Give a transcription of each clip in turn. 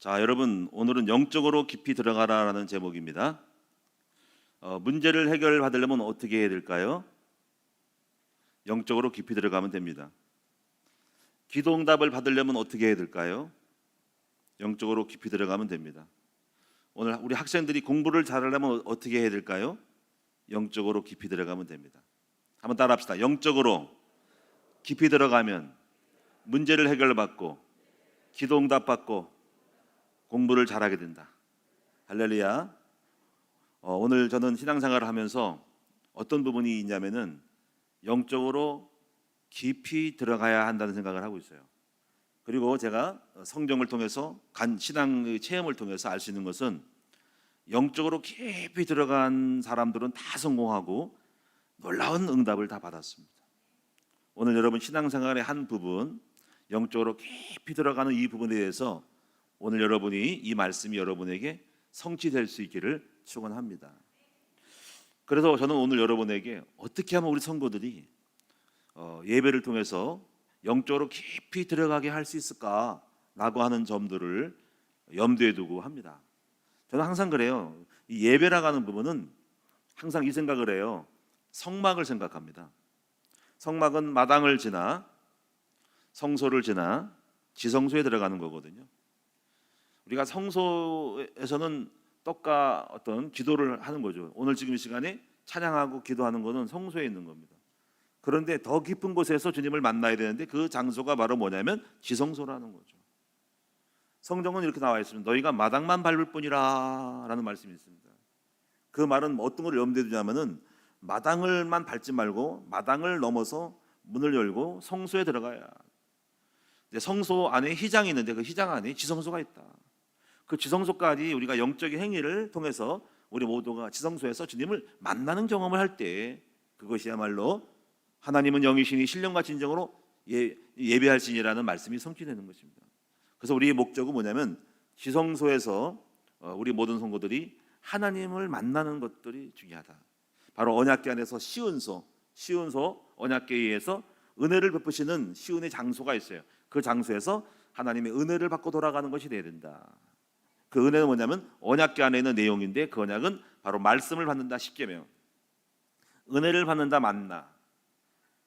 자, 여러분, 오늘은 영적으로 깊이 들어가라라는 제목입니다. 문제를 해결받으려면 어떻게 해야 될까요? 영적으로 깊이 들어가면 됩니다. 기도응답을 받으려면 어떻게 해야 될까요? 영적으로 깊이 들어가면 됩니다. 오늘 우리 학생들이 공부를 잘하려면 어떻게 해야 될까요? 영적으로 깊이 들어가면 됩니다. 한번 따라합시다. 영적으로 깊이 들어가면 문제를 해결받고 기도응답 받고 공부를 잘하게 된다. 할렐루야. 오늘 저는 신앙생활을 하면서 어떤 부분이 있냐면은 영적으로 깊이 들어가야 한다는 생각을 하고 있어요. 그리고 제가 성경을 통해서 신앙의 체험을 통해서 알 수 있는 것은 영적으로 깊이 들어간 사람들은 다 성공하고 놀라운 응답을 다 받았습니다. 오늘 여러분 신앙생활의 한 부분, 영적으로 깊이 들어가는 이 부분에 대해서 오늘 여러분이 이 말씀이 여러분에게 성취될 수 있기를 축원합니다. 그래서 저는 오늘 여러분에게 어떻게 하면 우리 성도들이 예배를 통해서 영적으로 깊이 들어가게 할 수 있을까라고 하는 점들을 염두에 두고 합니다. 저는 항상 그래요. 이 예배라고 하는 부분은 항상 이 생각을 해요. 성막을 생각합니다. 성막은 마당을 지나 성소를 지나 지성소에 들어가는 거거든요. 우리가 성소에서는 떡과 어떤 기도를 하는 거죠. 오늘 지금 이 시간에 찬양하고 기도하는 것은 성소에 있는 겁니다. 그런데 더 깊은 곳에서 주님을 만나야 되는데 그 장소가 바로 뭐냐면 지성소라는 거죠. 성경은 이렇게 나와 있습니다. 너희가 마당만 밟을 뿐이라 라는 말씀이 있습니다. 그 말은 어떤 걸 염두에 두냐면은 마당을만 밟지 말고 마당을 넘어서 문을 열고 성소에 들어가야. 성소 안에 휘장이 있는데 그 휘장 안에 지성소가 있다. 그 지성소까지 우리가 영적인 행위를 통해서 우리 모두가 지성소에서 주님을 만나는 경험을 할 때 그것이야말로 하나님은 영이시니 신령과 진정으로 예배할지니라는 말씀이 성취되는 것입니다. 그래서 우리의 목적은 뭐냐면 지성소에서 우리 모든 성도들이 하나님을 만나는 것들이 중요하다. 바로 언약궤 안에서 시온소 언약궤에 의해서 은혜를 베푸시는 시온의 장소가 있어요. 그 장소에서 하나님의 은혜를 받고 돌아가는 것이 되어야 된다. 그 은혜는 뭐냐면 언약궤 안에 있는 내용인데 그 언약은 바로 말씀을 받는다. 십계명. 은혜를 받는다. 만나.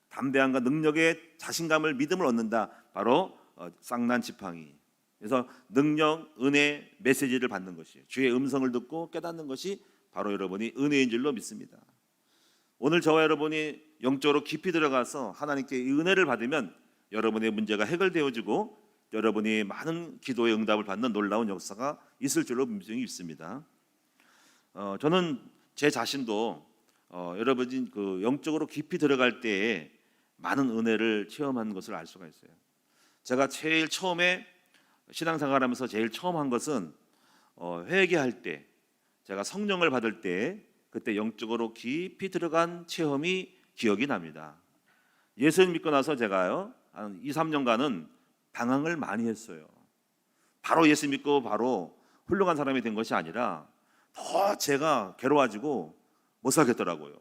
담대함과 능력의 자신감을 믿음을 얻는다. 바로 쌍난 지팡이. 그래서 능력, 은혜, 메시지를 받는 것이에요. 주의 음성을 듣고 깨닫는 것이 바로 여러분이 은혜인 줄로 믿습니다. 오늘 저와 여러분이 영적으로 깊이 들어가서 하나님께 이 은혜를 받으면 여러분의 문제가 해결되어지고 여러분이 많은 기도의 응답을 받는 놀라운 역사가 있을 줄로 분명히 믿습니다. 저는 제 자신도 여러분이 그 영적으로 깊이 들어갈 때에 많은 은혜를 체험한 것을 알 수가 있어요. 제가 제일 처음에 신앙생활하면서 제일 처음 한 것은 회개할 때 제가 성령을 받을 때 그때 영적으로 깊이 들어간 체험이 기억이 납니다. 예수님 믿고 나서 제가요 한 2-3년간은 방황을 많이 했어요. 바로 예수 믿고 바로 훌륭한 사람이 된 것이 아니라 더 제가 괴로워지고 못 살겠더라고요.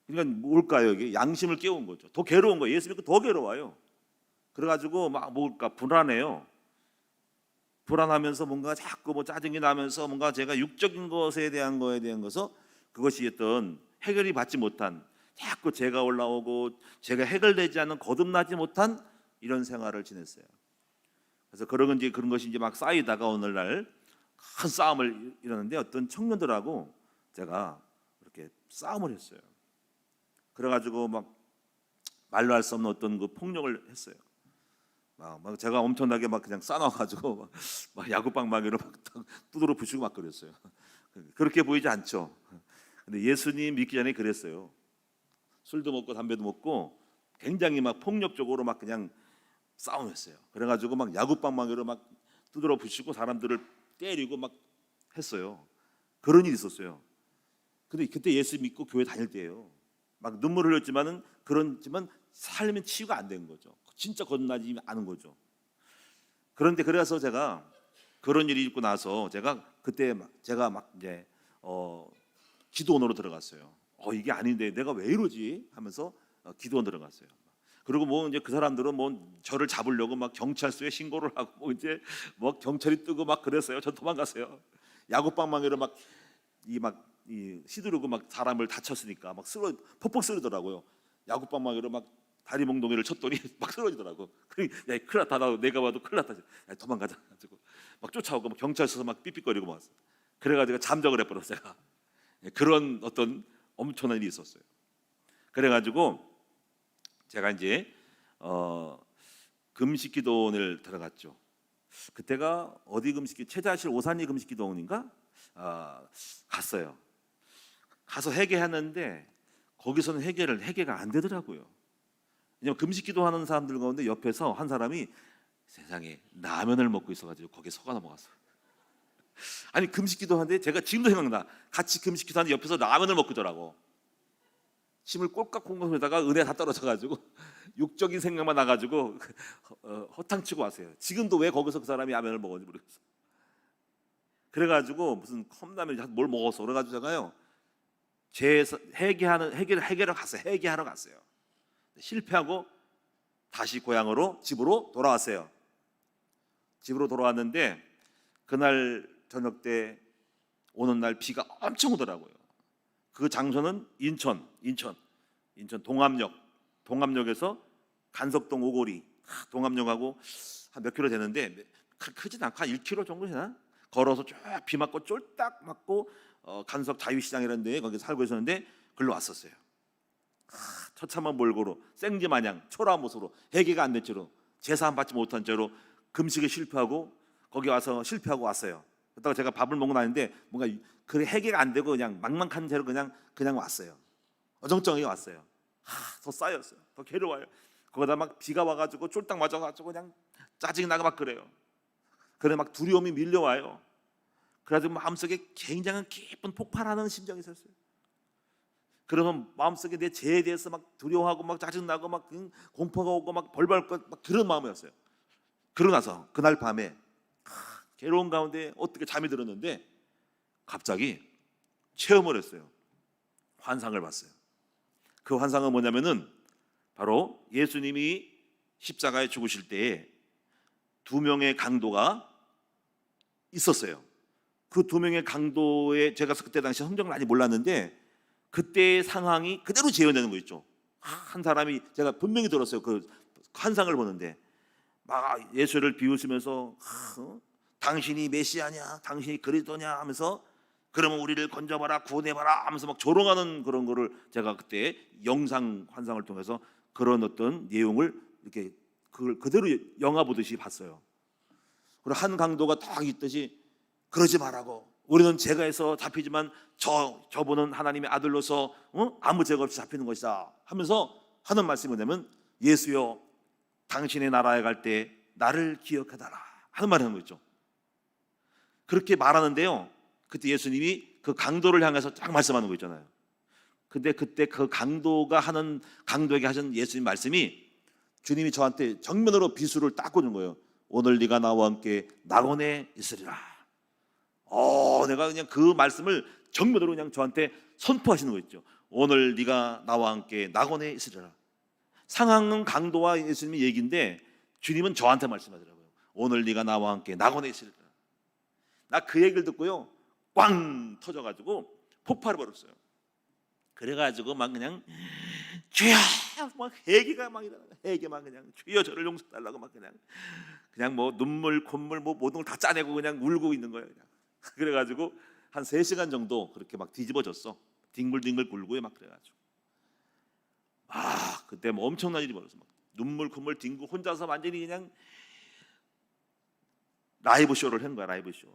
그러니까 뭘까요? 이게 양심을 깨운 거죠. 더 괴로운 거예요. 예수 믿고 더 괴로워요. 그래가지고 막 뭘까 불안해요. 불안하면서 뭔가 자꾸 뭐 짜증이 나면서 뭔가 제가 육적인 것에 대한 것은 그것이 어떤 해결이 받지 못한 자꾸 제가 올라오고 제가 해결되지 않는 거듭나지 못한 이런 생활을 지냈어요. 그래서 그런 것이 이제 막 쌓이다가 오늘날 큰 싸움을 일어났는데 어떤 청년들하고 제가 이렇게 싸움을 했어요. 그래가지고 막 말로 할 수 없는 어떤 그 폭력을 했어요. 막 제가 엄청나게 막 그냥 싸놔가지고 막 야구방망이로 막 두드러 부시고 막 그랬어요. 그렇게 보이지 않죠. 근데 예수님 믿기 전에 그랬어요. 술도 먹고 담배도 먹고 굉장히 막 폭력적으로 막 그냥 싸움했어요. 그래가지고 막 야구방망이로 막 두드러 부시고 사람들을 때리고 막 했어요. 그런 일이 있었어요. 근데 그때 예수 믿고 교회 다닐 때예요. 막 눈물 흘렸지만은 그렇지만 삶의 치유가 안 된 거죠. 진짜 거듭나지 않은 거죠. 그런데 그래서 제가 그런 일이 있고 나서 제가 그때 제가 이제 기도원으로 들어갔어요. 이게 아닌데 내가 왜 이러지 하면서 기도원 들어갔어요. 그리고 뭐 이제 그 사람들은 뭐 저를 잡으려고 막 경찰서에 신고를 하고 뭐 이제 뭐 경찰이 뜨고 막 그랬어요. 전 도망갔어요. 야구방망이로 이 시두르고 막 사람을 다쳤으니까 막 퍽퍽 쓰러더라고요. 야구방망이로 막 다리 몽둥이를 쳤더니 막 쓰러지더라고. 그래, 야, 큰일 났다. 내가 봐도 큰일 났다. 야, 도망가자. 가지고 막 쫓아오고 막 경찰서에서 막 삐삐거리고 막 왔어. 그래가지고 잠적을 해버렸어요. 제가. 그런 어떤 엄청난 일이 있었어요. 그래가지고 제가 이제 금식기도원을 들어갔죠. 그때가 어디 금식기 최자실 오산리 금식기도원인가 갔어요. 가서 회개하는데 거기서는 회개가 안 되더라고요. 왜냐면 금식기도하는 사람들 가운데 옆에서 한 사람이 세상에 라면을 먹고 있어가지고 거기에 속아 넘어갔어요. 아니 금식기도하는데 제가 지금도 생각나. 같이 금식기도하는데 옆에서 라면을 먹고 있더라고. 침을 꼴깍꼴깍 하다가 은혜 다 떨어져가지고 육적인 생각만 나가지고 허탕치고 왔어요. 지금도 왜 거기서 그 사람이 라면을 먹었는지 모르겠어. 그래가지고 무슨 컵라면 뭘 먹었어. 그래가지고 제가요 회개를 갔어요. 회개하러 갔어요. 실패하고 다시 집으로 돌아왔어요. 집으로 돌아왔는데 그날 저녁 때 오는 날 비가 엄청 오더라고요. 그 장소는 인천 동암역에서 간석동 오거리 동암역하고 한 몇 킬로 되는데 크진 않고 한 1킬로 정도 되나? 걸어서 쫙 비 맞고 쫄딱 맞고 간석 자유시장이라는 데에 거기 살고 있었는데 글로 왔었어요. 처참한 몰골로 생쥐 마냥 초라한 모습으로 회개가 안 된 채로 제사 받지 못한 채로 금식에 실패하고 거기 와서 실패하고 왔어요. 그러다가 제가 밥을 먹고 나는데 뭔가 그 회개가 안 되고 그냥 막막한 채로 그냥 왔어요. 어정쩡하게 왔어요. 더 쌓였어요. 더 괴로워요. 거기다 막 비가 와가지고 쫄딱 맞아가지고 그냥 짜증이 나고 막 그래요. 그래 막 두려움이 밀려와요. 그래가지고 마음속에 굉장한 깊은 폭발하는 심정이 있었어요. 그러면 마음속에 내 죄에 대해서 막 두려워하고 막 짜증나고 막 공포가 오고 막 벌벌 막 그런 마음이었어요. 그러고 나서 그날 밤에 괴로운 가운데 어떻게 잠이 들었는데 갑자기 체험을 했어요. 환상을 봤어요. 그 환상은 뭐냐면은 바로 예수님이 십자가에 죽으실 때에 두 명의 강도가 있었어요. 그 두 명의 강도에 제가 그때 당시 성경을 많이 몰랐는데 그때의 상황이 그대로 재현되는 거 있죠. 한 사람이 제가 분명히 들었어요. 그 환상을 보는데 막 예수를 비웃으면서 당신이 메시아냐, 당신이 그리스도냐 하면서 그러면 우리를 건져봐라, 구원해봐라 하면서 막 조롱하는 그런 거를 제가 그때 영상 환상을 통해서 그런 어떤 내용을 이렇게 그걸 그대로 영화 보듯이 봤어요. 그리고 한 강도가 딱 있듯이 그러지 말라고. 우리는 죄가 해서 잡히지만 저분은 하나님의 아들로서 아무 죄가 없이 잡히는 것이다 하면서 하는 말씀이 뭐냐면 예수여 당신의 나라에 갈 때 나를 기억하다라 하는 말을 하는 거 있죠. 그렇게 말하는데요. 그때 예수님이 그 강도를 향해서 딱 말씀하는 거 있잖아요. 근데 그때 그 강도에게 하신 예수님 말씀이 주님이 저한테 정면으로 비수를 딱 꽂은 거예요. 오늘 네가 나와 함께 낙원에 있으리라. 내가 그냥 그 말씀을 정면으로 그냥 저한테 선포하시는 거 있죠. 오늘 네가 나와 함께 낙원에 있으리라. 상황은 강도와 예수님의 얘기인데 주님은 저한테 말씀하더라고요. 오늘 네가 나와 함께 낙원에 있으리라. 나 그 얘기를 듣고요. 꽝 터져가지고 폭발해 버렸어요. 그래가지고 막 그냥 주여 막 회개가 막 그냥 주여 저를 용서달라고 막 그냥 뭐 눈물 콧물 뭐 모든 걸 다 짜내고 그냥 울고 있는 거예요. 그냥. 그래가지고 한 3시간 정도 그렇게 막 뒤집어졌어. 뒹굴뒹굴 굴고요 막 그래가지고 그때 뭐 엄청난 일이 벌어졌어. 막 눈물 콧물 뒹굴 혼자서 완전히 그냥 라이브 쇼를 한 거야. 라이브 쇼.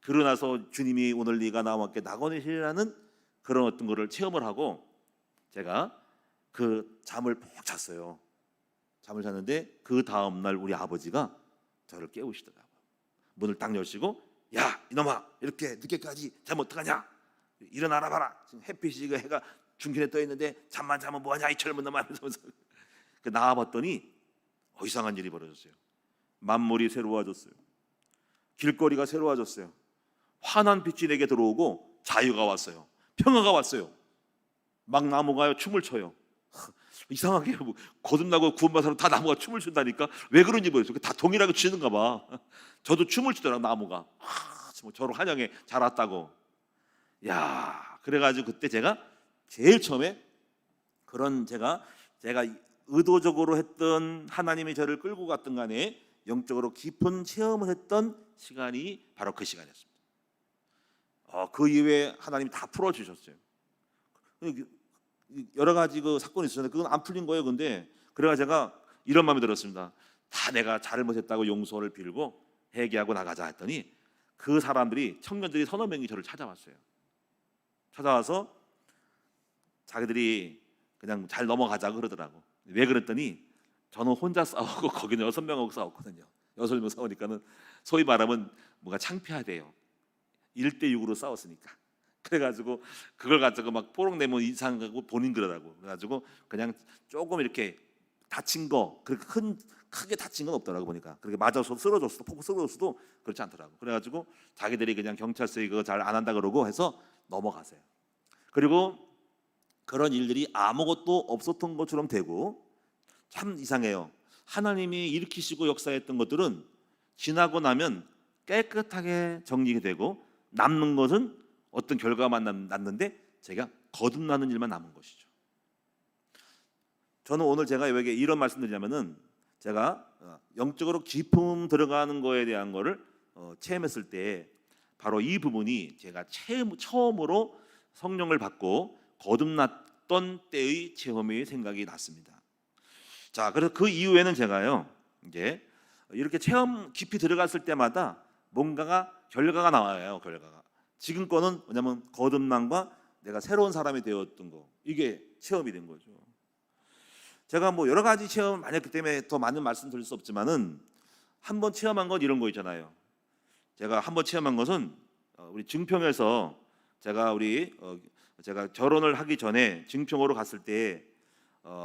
그러고 나서 주님이 오늘 네가 나와 함께 낙원에 있으리라는 그런 어떤 거를 체험을 하고 제가 그 잠을 푹 잤어요. 잠을 잤는데 그 다음 날 우리 아버지가 저를 깨우시더라고요. 문을 딱 여시고 야 이놈아 이렇게 늦게까지 잠 어떡하냐 일어나라 봐라 지금 햇빛이 해가 중천에 떠 있는데 잠만 자면 뭐하냐 이 젊은 놈아 하면서 나와봤더니 이상한 일이 벌어졌어요. 만물이 새로워졌어요. 길거리가 새로워졌어요. 환한 빛이 내게 들어오고 자유가 왔어요. 평화가 왔어요. 막 나무가 춤을 춰요. 이상하게 뭐 거듭나고 구원받은 사람 다 나무가 춤을 춘다니까 왜 그런지 모르겠어요. 다 동일하게 추는가 봐. 저도 춤을 추더라고 나무가. 뭐 저를 환영해 잘 왔다고. 야, 그래가지고 그때 제가 제일 처음에 그런 제가 의도적으로 했던 하나님이 저를 끌고 갔던 간에 영적으로 깊은 체험을 했던 시간이 바로 그 시간이었습니다. 그 이후에 하나님이 다 풀어주셨어요. 여러 가지 그 사건이 있었는데 그건 안 풀린 거예요. 근데 그래가 제가 이런 마음이 들었습니다. 다 내가 잘못했다고 용서를 빌고 회개하고 나가자 했더니 그 사람들이 청년들이 서너 명이 저를 찾아왔어요. 찾아와서 자기들이 그냥 잘 넘어가자고 그러더라고. 왜 그랬더니 저는 혼자 싸우고 거기는 6명하고 싸웠거든요. 6명 싸우니까는 소위 말하면 뭔가 창피하대요. 1대6으로 싸웠으니까. 그래가지고 그걸 가지고 막 포록 내면 이상하고 본인 그러라고. 그래가지고 그냥 조금 이렇게 다친 거 그렇게 크게 다친 건 없더라고 보니까. 그렇게 맞아서 쓰러졌어도 폭 쓰러졌어도 그렇지 않더라고. 그래가지고 자기들이 그냥 경찰서에 그거 잘 안 한다 그러고 해서 넘어가세요. 그리고 그런 일들이 아무것도 없었던 것처럼 되고 참 이상해요. 하나님이 일으키시고 역사했던 것들은 지나고 나면 깨끗하게 정리되고 남는 것은 어떤 결과만 났는데 제가 거듭나는 일만 남은 것이죠. 저는 오늘 제가 왜 이런 말씀드리냐면은 제가 영적으로 깊음 들어가는 거에 대한 거를 체험했을 때 바로 이 부분이 제가 처음으로 성령을 받고 거듭났던 때의 체험이 생각이 났습니다. 자, 그래서 그 이후에는 제가요 이제 이렇게 체험 깊이 들어갔을 때마다 뭔가가 결과가 나와요. 결과가 지금 거는 뭐냐면 거듭남과 내가 새로운 사람이 되었던 거 이게 체험이 된 거죠. 제가 뭐 여러 가지 체험 만약 그 때문에 더 많은 말씀 드릴 수 없지만은 한번 체험한 건 이런 거 있잖아요. 제가 한번 체험한 것은 우리 증평에서 제가 결혼을 하기 전에 증평으로 갔을 때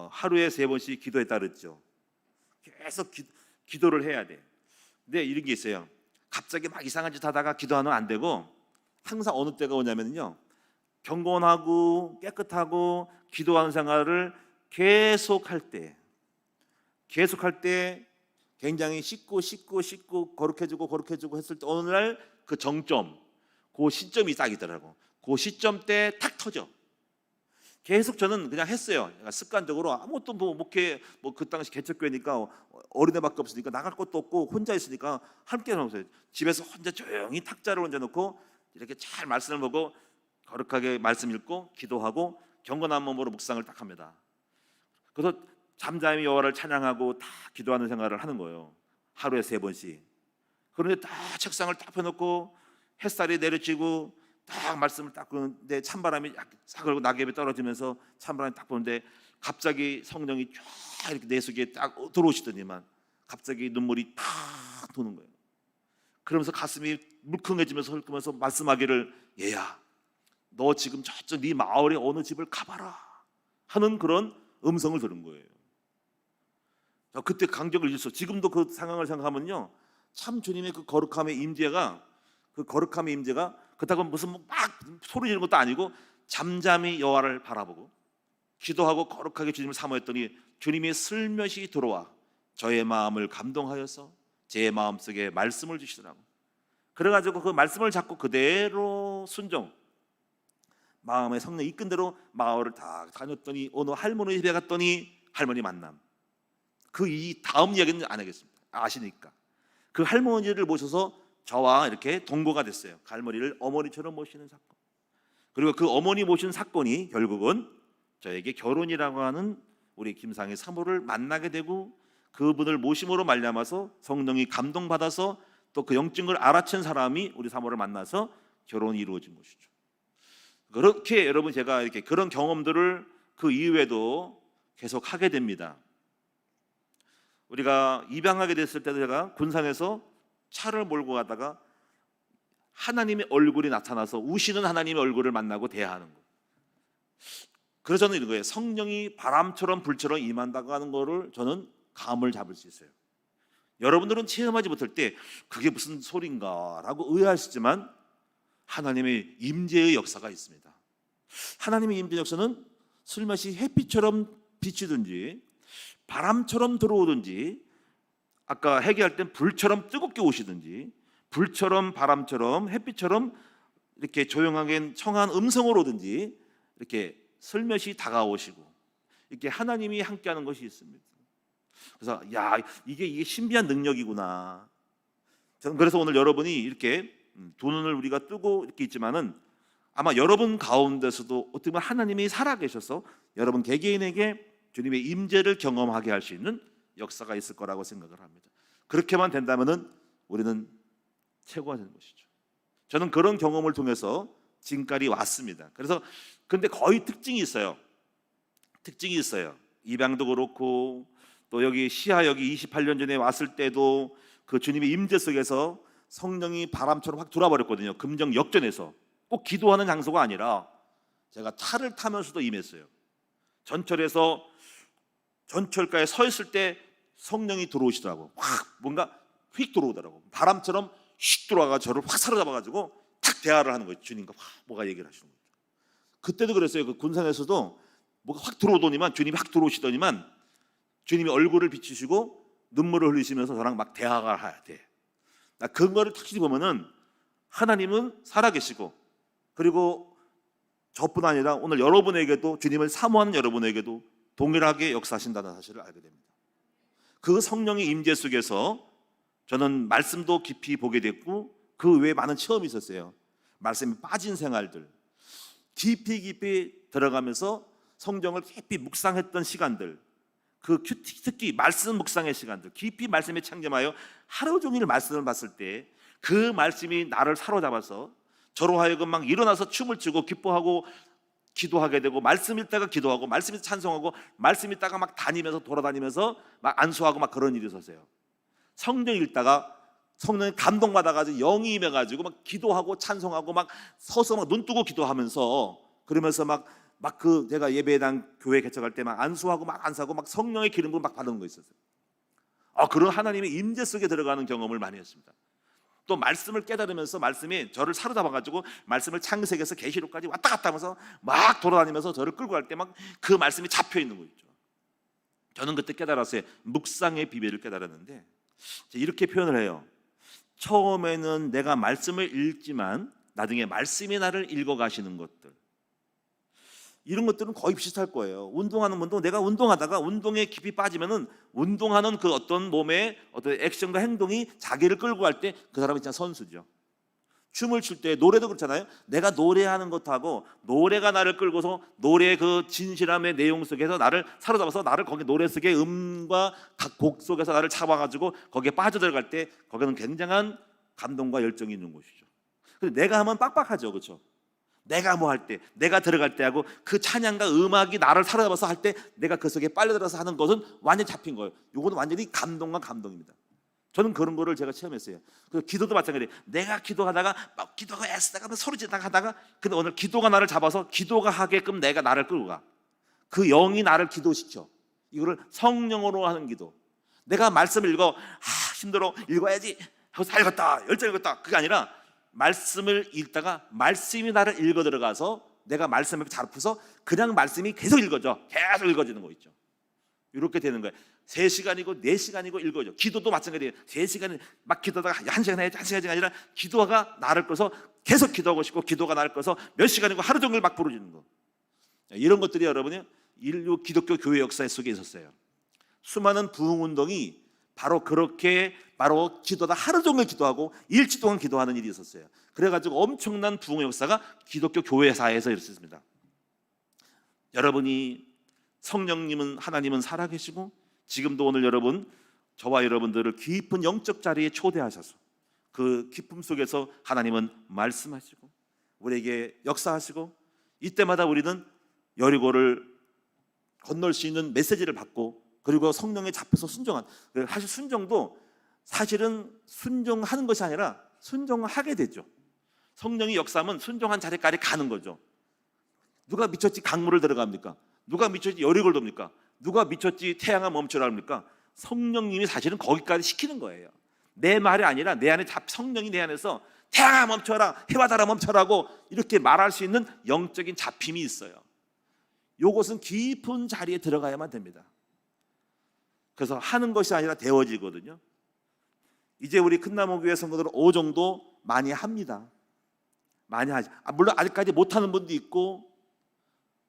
하루에 3번씩 기도했다 그랬죠. 계속 기도를 해야 돼. 근데 이런 게 있어요. 갑자기 막 이상한 짓 하다가 기도하면 안 되고 항상 어느 때가 오냐면요. 경건하고 깨끗하고 기도하는 생활을 계속할 때 굉장히 씻고 거룩해지고 했을 때 어느 날 그 정점, 그 시점이 딱 있더라고. 그 시점 때 탁 터져. 계속 저는 그냥 했어요. 습관적으로 아무것도 목회 그 당시 개척교회니까 어린애밖에 없으니까 나갈 것도 없고 혼자 있으니까 함께 나오세요. 집에서 혼자 조용히 탁자를 얹어놓고 이렇게 잘 말씀을 보고 거룩하게 말씀 읽고 기도하고 경건한 몸으로 묵상을 딱 합니다. 그래서 잠잠히 여호와를 찬양하고 다 기도하는 생활을 하는 거예요. 하루에 3번씩. 그런데 다 책상을 딱 펴놓고 햇살이 내려지고 딱 말씀을 딱 보는데 찬바람이 싹 걸고 낙엽이 떨어지면서 찬바람이 딱 보는데 갑자기 성령이 쫙 이렇게 내 속에 딱 들어오시더니만 갑자기 눈물이 탁 도는 거예요. 그러면서 가슴이 물컹해지면서 헐끄면서 말씀하기를 얘야 너 지금 저쪽 네 마을에 어느 집을 가봐라 하는 그런 음성을 들은 거예요. 그때 간격을 잊었어. 지금도 그 상황을 생각하면요 참 주님의 그 거룩함의 임재가 그렇다고 무슨 막 소리 지르는 것도 아니고 잠잠히 여호와를 바라보고 기도하고 거룩하게 주님을 사모했더니 주님이 슬며시 들어와 저의 마음을 감동하여서 제 마음속에 말씀을 주시더라고. 그래가지고 그 말씀을 잡고 그대로 순종 마음의 성령 이끈 대로 마을을 다 다녔더니 어느 할머니 집에 갔더니 할머니 만남. 그 이 다음 이야기는 안 하겠습니다. 아시니까 그 할머니를 모셔서 저와 이렇게 동거가 됐어요. 할머니를 어머니처럼 모시는 사건. 그리고 그 어머니 모신 사건이 결국은 저에게 결혼이라고 하는 우리 김상희 사모를 만나게 되고 그분을 모심으로 말미암아서 성령이 감동받아서 또 그 영적인 걸 알아챈 사람이 우리 사모를 만나서 결혼이 이루어진 것이죠. 그렇게 여러분 제가 이렇게 그런 경험들을 그 이후에도 계속 하게 됩니다. 우리가 입양하게 됐을 때도 제가 군산에서 차를 몰고 가다가 하나님의 얼굴이 나타나서 우시는 하나님의 얼굴을 만나고 대화하는 거. 그래서 저는 이런 거예요. 성령이 바람처럼 불처럼 임한다고 하는 거를 저는 감을 잡을 수 있어요. 여러분들은 체험하지 못할 때 그게 무슨 소린가라고 의아하시지만 하나님의 임재의 역사가 있습니다. 하나님의 임재 역사는 슬며시 햇빛처럼 비치든지 바람처럼 들어오든지, 아까 회개할 땐 불처럼 뜨겁게 오시든지, 불처럼 바람처럼 햇빛처럼 이렇게 조용하게 청한 음성으로 오든지 이렇게 슬며시 다가오시고, 이렇게 하나님이 함께하는 것이 있습니다. 그래서 이게 신비한 능력이구나. 저는 그래서 오늘 여러분이 이렇게 두 눈을 우리가 뜨고 이렇게 있지만은 아마 여러분 가운데서도 어떻게 보면 하나님이 살아계셔서 여러분 개개인에게 주님의 임재를 경험하게 할 수 있는 역사가 있을 거라고 생각을 합니다. 그렇게만 된다면은 우리는 최고가 되는 것이죠. 저는 그런 경험을 통해서 지금까지 왔습니다. 그래서 근데 거의 특징이 있어요. 입양도 그렇고 또 여기 시하 여기 28년 전에 왔을 때도 그 주님의 임재 속에서 성령이 바람처럼 확 돌아버렸거든요. 금정 역전에서. 꼭 기도하는 장소가 아니라 제가 차를 타면서도 임했어요. 전철에서 전철가에 서 있을 때 성령이 들어오시더라고. 확 뭔가 휙 들어오더라고. 바람처럼 휙 들어와가 저를 확 사로잡아가지고 탁 대화를 하는 거예요. 주님과 뭐가 얘기를 하시는 거예요. 그때도 그랬어요. 그 군산에서도 뭐가 확 들어오더니만, 주님이 확 들어오시더니만 주님이 얼굴을 비추시고 눈물을 흘리시면서 저랑 막 대화가 해야 돼. 나 그거를 확실히 보면은 하나님은 살아계시고, 그리고 저뿐 아니라 오늘 여러분에게도, 주님을 사모하는 여러분에게도 동일하게 역사하신다는 사실을 알게 됩니다. 그 성령의 임재 속에서 저는 말씀도 깊이 보게 됐고 그 외에 많은 체험이 있었어요. 말씀에 빠진 생활들, 깊이 들어가면서 성경을 깊이 묵상했던 시간들, 그 특히 말씀 묵상의 시간들, 깊이 말씀에 창념하여 하루 종일 말씀을 봤을 때 그 말씀이 나를 사로잡아서 저로 하여금 막 일어나서 춤을 추고 기뻐하고 기도하게 되고, 말씀 읽다가 기도하고, 말씀 읽다가 찬송하고, 말씀 읽다가 막 다니면서 돌아다니면서 막 안수하고 막 그런 일이 있었어요. 성경 읽다가 성령이 감동받아가지고 영이 임해가지고 막 기도하고 찬송하고 막 서서 막 눈 뜨고 기도하면서, 그러면서 막 그 제가 예배당 교회 개척할 때 막 안수하고 막 안수하고 막 성령의 기름을 막 받는 거 있었어요. 그런 하나님의 임재 속에 들어가는 경험을 많이 했습니다. 또 말씀을 깨달으면서 말씀이 저를 사로잡아가지고 말씀을 창세기에서 계시록까지 왔다 갔다 하면서 막 돌아다니면서 저를 끌고 갈 때 막 그 말씀이 잡혀 있는 거 있죠. 저는 그때 깨달았어요. 묵상의 비밀을 깨달았는데, 이렇게 표현을 해요. 처음에는 내가 말씀을 읽지만 나중에 말씀이 나를 읽어가시는 것들, 이런 것들은 거의 비슷할 거예요. 운동하는 분도 내가 운동하다가 운동에 깊이 빠지면은 운동하는 그 어떤 몸의 어떤 액션과 행동이 자기를 끌고 갈 때 그 사람이 진짜 선수죠. 춤을 출 때, 노래도 그렇잖아요. 내가 노래하는 것하고 노래가 나를 끌고서 노래의 그 진실함의 내용 속에서 나를 사로잡아서 나를 거기 노래 속의 음과 각 곡 속에서 나를 잡아가지고 거기에 빠져들어갈 때 거기는 굉장한 감동과 열정이 있는 곳이죠. 근데 내가 하면 빡빡하죠, 그렇죠? 내가 뭐 할 때, 내가 들어갈 때 하고 그 찬양과 음악이 나를 사로잡아서 할 때 내가 그 속에 빨려들어서 하는 것은 완전히 잡힌 거예요. 이거는 완전히 감동과 감동입니다. 저는 그런 거를 제가 체험했어요. 그래서 기도도 마찬가지예요. 내가 기도하다가 막 기도가 애쓰다가 소리 지르다가 하다가, 근데 오늘 기도가 나를 잡아서 기도가 하게끔 내가 나를 끌고 가. 그 영이 나를 기도시켜. 이거를 성령으로 하는 기도. 내가 말씀을 읽어, 힘들어, 읽어야지 하고 읽었다, 열정 읽었다, 그게 아니라 말씀을 읽다가 말씀이 나를 읽어 들어가서 내가 말씀을 잡고서 그냥 말씀이 계속 읽어져. 계속 읽어지는 거 있죠. 이렇게 되는 거예요. 3시간이고 4시간이고 읽어져. 기도도 마찬가지예요. 3시간이 막 기도하다가 1시간 해야지, 1시간이 아니라 기도가 나를 꺼서 계속 기도하고 싶고, 기도가 나를 꺼서 몇 시간이고 하루 종일 막 부르짖는 거. 이런 것들이 여러분이 인류 기독교 교회 역사 속에 있었어요. 수많은 부흥 운동이 바로 그렇게 바로 기도다 하루 종일 기도하고 일주일 동안 기도하는 일이 있었어요. 그래가지고 엄청난 부흥의 역사가 기독교 교회사에서 있었습니다. 여러분이, 성령님은, 하나님은 살아계시고 지금도 오늘 여러분, 저와 여러분들을 깊은 영적 자리에 초대하셔서 그 기쁨 속에서 하나님은 말씀하시고 우리에게 역사하시고, 이때마다 우리는 여리고를 건널 수 있는 메시지를 받고, 그리고 성령에 잡혀서 순종한, 사실 순종도 사실은 순종하는 것이 아니라 순종하게 되죠. 성령이 역사하면 순종한 자리까지 가는 거죠. 누가 미쳤지 강물을 들어갑니까? 누가 미쳤지 여리고를 돕니까? 누가 미쳤지 태양아 멈춰라 합니까? 성령님이 사실은 거기까지 시키는 거예요. 내 말이 아니라 내 안에 성령이 내 안에서 태양아 멈춰라, 해바다라 멈춰라고 이렇게 말할 수 있는 영적인 잡힘이 있어요. 요것은 깊은 자리에 들어가야만 됩니다. 그래서 하는 것이 아니라 되어지거든요. 이제 우리 큰나무교회 성도들은 어느 정도 많이 합니다. 많이 하죠. 물론 아직까지 못하는 분도 있고,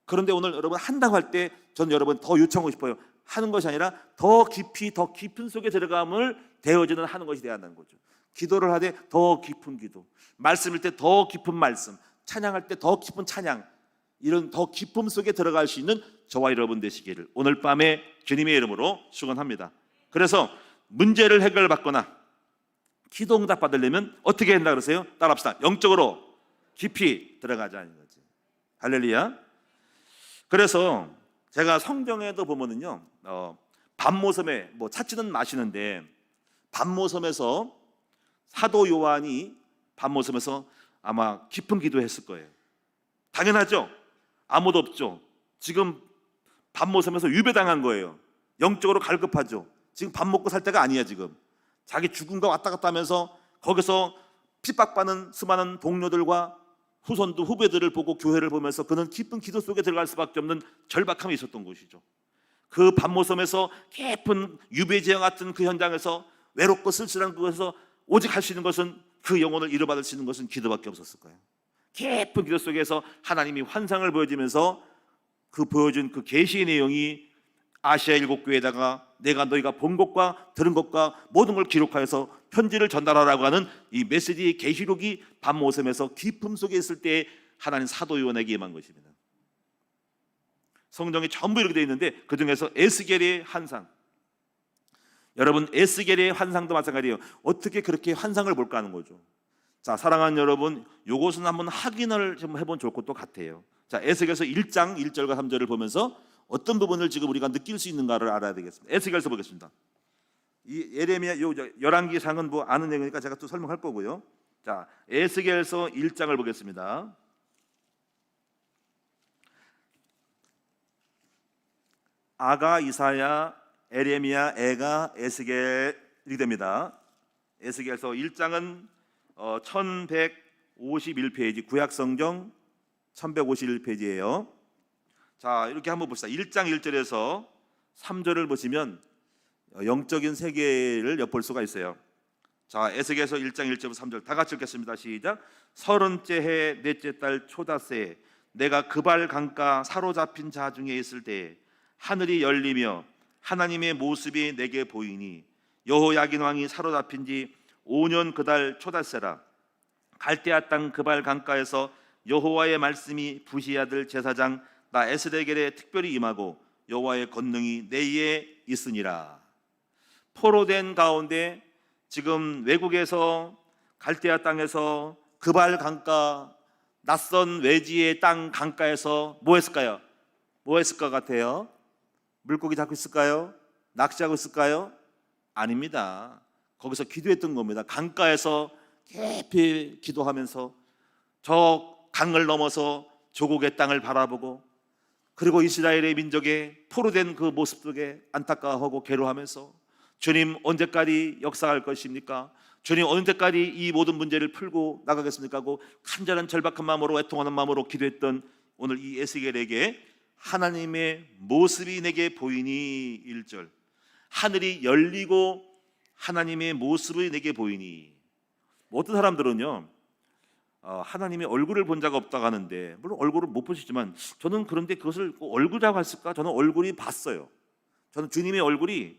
그런데 오늘 여러분 한다고 할 때 저는 여러분 더 요청하고 싶어요. 하는 것이 아니라 더 깊이, 더 깊은 속에 들어감을 되어지는 하는 것이 되어야 한다는 거죠. 기도를 하되 더 깊은 기도, 말씀일 때 더 깊은 말씀, 찬양할 때 더 깊은 찬양, 이런 더 깊음 속에 들어갈 수 있는 저와 여러분 되시기를 오늘 밤에 주님의 이름으로 축원합니다. 그래서 문제를 해결받거나 기도 응답 받으려면 어떻게 한다 그러세요? 따라합시다. 영적으로 깊이 들어가자는 거지. 할렐루야. 그래서 제가 성경에도 보면은요, 밤모섬에 뭐 찾지는 마시는데, 밤모섬에서 사도 요한이 밤모섬에서 아마 깊은 기도했을 거예요. 당연하죠. 아무도 없죠. 지금 밤모섬에서 유배당한 거예요. 영적으로 갈급하죠. 지금 밥 먹고 살 때가 아니야. 지금 자기 죽음과 왔다 갔다 하면서 거기서 핍박받는 수많은 동료들과 후손도 후배들을 보고 교회를 보면서 그는 깊은 기도 속에 들어갈 수밖에 없는 절박함이 있었던 것이죠. 그 밤모섬에서 깊은 유배지와 같은 그 현장에서 외롭고 쓸쓸한 그곳에서 오직 할 수 있는 것은, 그 영혼을 이뤄받을 수 있는 것은 기도밖에 없었을 거예요. 깊은 기도 속에서 하나님이 환상을 보여주면서 그 보여준 그 계시의 내용이 아시아 7교회에다가 내가 너희가 본 것과 들은 것과 모든 걸 기록하여서 편지를 전달하라고 하는 이 메시지의 계시록이 밤모섬에서 깊음 속에 있을 때 하나님 사도 요한에게 임한 것입니다. 성경에 전부 이렇게 되어 있는데 그 중에서 에스겔의 환상, 여러분 에스겔의 환상도 마찬가지예요. 어떻게 그렇게 환상을 볼까 하는 거죠. 자, 사랑하는 여러분, 이것은 한번 확인을 좀 해보면 좋을 것도 같아요. 자, 에스겔서 1장 1절과 3절을 보면서 어떤 부분을 지금 우리가 느낄 수 있는가를 알아야 되겠습니다. 에스겔서 보겠습니다. 이 예레미야 열왕기상은 뭐 아는 내용이니까 제가 또 설명할 거고요. 자, 에스겔서 1장을 보겠습니다. 아가, 이사야, 에레미야, 에가, 에스겔이 됩니다. 에스겔서 1장은 1151페이지, 구약성경 1151페이지예요. 자, 이렇게 한번 봅시다. 1장 1절에서 3절을 보시면 영적인 세계를 엿볼 수가 있어요. 자, 에스겔서 1장 1절부터 3절 다 같이 읽겠습니다. 시작. 30째 해 넷째 달 초닷새 내가 그발 강가 사로잡힌 자 중에 있을 때 하늘이 열리며 하나님의 모습이 내게 보이니 여호야긴 왕이 사로잡힌 지 5년 그달 초닷새라. 갈대아 땅 그발 강가에서 여호와의 말씀이 부시 아들 제사장 나 에스겔에 특별히 임하고 여호와의 권능이 내 위에 있으니라. 포로된 가운데 지금 외국에서 갈대아 땅에서 그발 강가, 낯선 외지의 땅 강가에서 뭐 했을까요? 뭐 했을 것 같아요? 물고기 잡고 있을까요? 낚시하고 있을까요? 아닙니다. 거기서 기도했던 겁니다. 강가에서 깊이 기도하면서 저 강을 넘어서 조국의 땅을 바라보고, 그리고 이스라엘의 민족의 포로된 그 모습 속에 안타까워하고 괴로워하면서 주님 언제까지 역사할 것입니까? 주님 언제까지 이 모든 문제를 풀고 나가겠습니까? 하고 간절한 절박한 마음으로 애통하는 마음으로 기도했던 오늘 이 에스겔에게 하나님의 모습이 내게 보이니 1절, 하늘이 열리고 하나님의 모습이 내게 보이니. 어떤 사람들은요 하나님의 얼굴을 본 자가 없다고 하는데, 물론 얼굴을 못 보시지만 저는 그런데 그것을 얼굴이라고 했을까? 저는 얼굴이 봤어요. 저는 주님의 얼굴이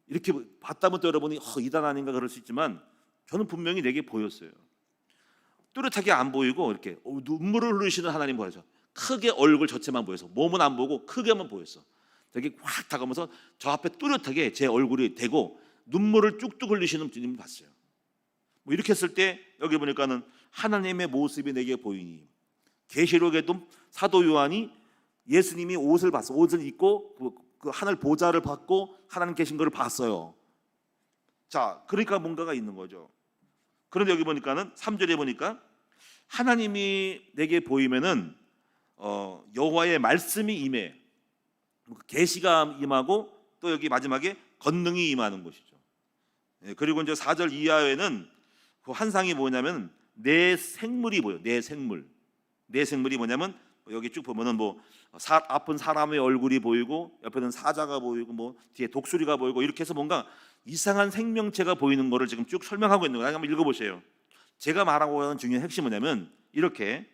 이렇게 봤다면 또 여러분이 이단 아닌가 그럴 수 있지만 저는 분명히 내게 보였어요. 뚜렷하게 안 보이고 이렇게 눈물을 흘리시는 하나님 보여서 크게 얼굴 전체만 보여서 몸은 안 보고 크게만 보였어. 되게 확 다가오면서 저 앞에 뚜렷하게 제 얼굴이 대고 눈물을 쭉쭉 흘리시는 주님을 봤어요. 뭐 이렇게 했을 때 여기 보니까는 하나님의 모습이 내게 보이니. 계시록에도 사도 요한이 예수님이 옷을 봤어. 옷을 입고 그 하늘 보좌를 받고 하나님 계신 것을 봤어요. 자, 그러니까 뭔가가 있는 거죠. 그런데 여기 보니까는 3절에 보니까 하나님이 내게 보이면은 여호와의 말씀이 임해, 계시가 임하고 또 여기 마지막에 권능이 임하는 것이죠. 그리고 이제 4절 이하에는 그 환상이 뭐냐면 내 생물이 보여. 내 생물이 뭐냐면 여기 쭉 보면은 뭐 아픈 사람의 얼굴이 보이고 옆에는 사자가 보이고 뭐 뒤에 독수리가 보이고 이렇게 해서 뭔가 이상한 생명체가 보이는 거를 지금 쭉 설명하고 있는 거예요. 한번 읽어보세요. 제가 말하고 하는 중요한 핵심은 뭐냐면 이렇게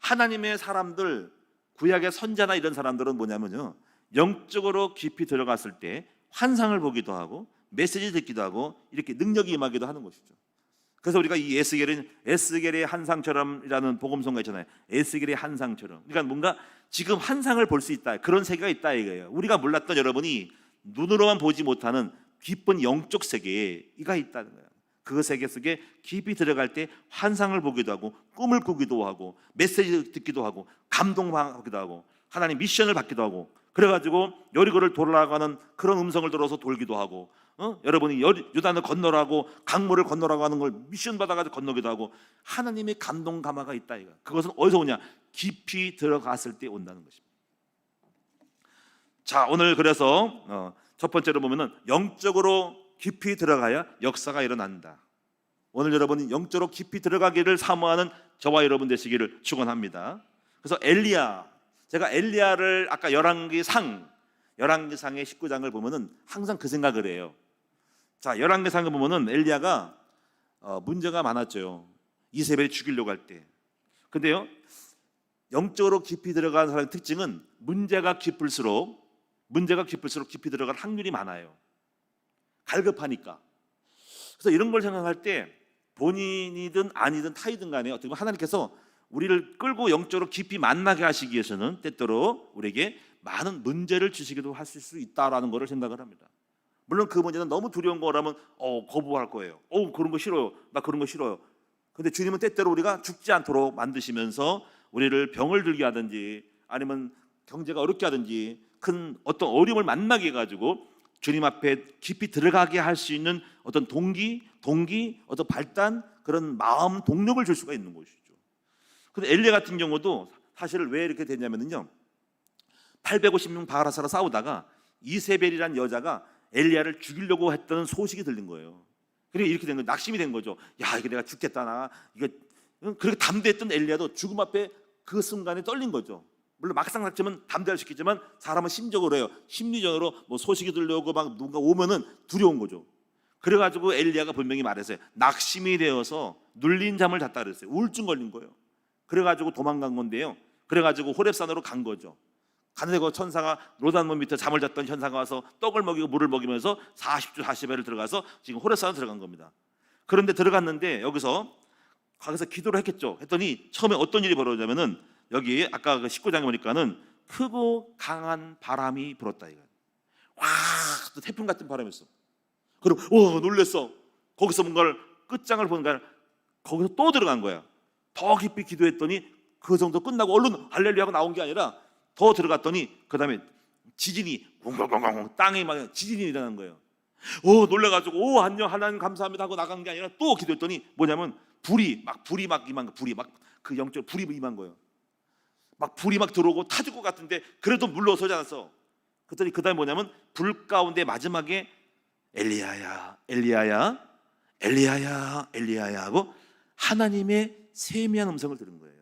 하나님의 사람들, 구약의 선자나 이런 사람들은 뭐냐면요, 영적으로 깊이 들어갔을 때 환상을 보기도 하고 메시지 듣기도 하고 이렇게 능력이 임하기도 하는 것이죠. 그래서 우리가 이 에스겔의 한상처럼이라는 복음성가 있잖아요. 에스겔의 한상처럼. 그러니까 뭔가 지금 환상을 볼 수 있다, 그런 세계가 있다 이거예요. 우리가 몰랐던, 여러분이 눈으로만 보지 못하는 깊은 영적 세계가 있다는 거예요. 그 세계 속에 깊이 들어갈 때 환상을 보기도 하고 꿈을 꾸기도 하고 메시지 듣기도 하고 감동받기도 하고 하나님 미션을 받기도 하고, 그래가지고 여리고를 돌아가는 그런 음성을 들어서 돌기도 하고, 여러분이 요단을 건너라고 강물을 건너라고 하는 걸 미션 받아가지고 건너기도 하고, 하나님의 감동 감화가 있다 이거. 그것은 어디서 오냐? 깊이 들어갔을 때 온다는 것입니다. 자, 오늘 그래서 첫 번째로 보면은 영적으로 깊이 들어가야 역사가 일어난다. 오늘 여러분이 영적으로 깊이 들어가기를 사모하는 저와 여러분 되시기를 축원합니다. 그래서 엘리야, 제가 엘리야를 아까 열왕기상의 19장을 보면은 항상 그 생각을 해요. 자, 열왕기상을 보면은 엘리야가 문제가 많았죠. 이세벨이 죽이려고 할 때. 근데요, 영적으로 깊이 들어가는 사람의 특징은 문제가 깊을수록 깊이 들어갈 확률이 많아요. 갈급하니까. 그래서 이런 걸 생각할 때 본인이든 아니든 타이든 간에 어떻게 보면 하나님께서 우리를 끌고 영적으로 깊이 만나게 하시기 위해서는 때때로 우리에게 많은 문제를 주시기도 하실 수 있다라는 것을 생각을 합니다. 물론 그 문제는 너무 두려운 거라면 거부할 거예요. 그런 거 싫어요. 나 그런 거 싫어요. 근데 주님은 때때로 우리가 죽지 않도록 만드시면서 우리를 병을 들게 하든지 아니면 경제가 어렵게 하든지 큰 어떤 어려움을 만나게 해가지고 주님 앞에 깊이 들어가게 할 수 있는 어떤 동기, 어떤 발단, 그런 마음, 동력을 줄 수가 있는 것이죠. 근데 엘리야 같은 경우도 사실 왜 이렇게 됐냐면요, 850명 바알하사라 싸우다가 이세벨이라는 여자가 엘리야를 죽이려고 했던 소식이 들린 거예요. 그리고 이렇게 된 거예요. 낙심이 된 거죠. 야, 이게 내가 죽겠다, 나 이거. 그렇게 담대했던 엘리야도 죽음 앞에 그 순간에 떨린 거죠. 물론 막상 닥치면 담대할 수 있겠지만 사람은 심적으로 해요. 심리적으로 뭐 소식이 들려오고 막 누군가 오면은 두려운 거죠. 그래가지고 엘리야가 분명히 말했어요. 낙심이 되어서 눌린 잠을 잤다 그랬어요. 우울증 걸린 거예요. 그래가지고 도망간 건데요. 그래가지고 호렙산으로 간 거죠. 가는데 그 천사가 로단문 밑에 잠을 잤던 천사가 와서 떡을 먹이고 물을 먹이면서 40주 40회를 들어가서 지금 호렙산으로 들어간 겁니다. 그런데 들어갔는데 여기서 거기서 기도를 했겠죠. 했더니 처음에 어떤 일이 벌어졌냐면은 여기 아까 그 19장에 보니까는 크고 강한 바람이 불었다 이거. 와, 또 태풍 같은 바람이었어. 그럼 놀랬어. 거기서 뭔가를 끝장을 보는 거야. 거기서 또 들어간 거야. 더 깊이 기도했더니 그 정도 끝나고 얼른 할렐루야가 나온 게 아니라 더 들어갔더니 그 다음에 지진이 웅웅웅웅 땅에 막 지진이 일어난 거예요. 놀래가지고 안녕 하나님 감사합니다 하고 나간 게 아니라 또 기도했더니 뭐냐면 불이 막 임한 거, 불이 막 그 영적 불이 임한 거예요. 막 불이 막 들어오고 타질 것 같은데 그래도 물러서지 않았어. 그랬더니 그 다음에 뭐냐면 불 가운데 마지막에 엘리야야 엘리야야 엘리야야 엘리야야 하고 하나님의 세미한 음성을 들은 거예요.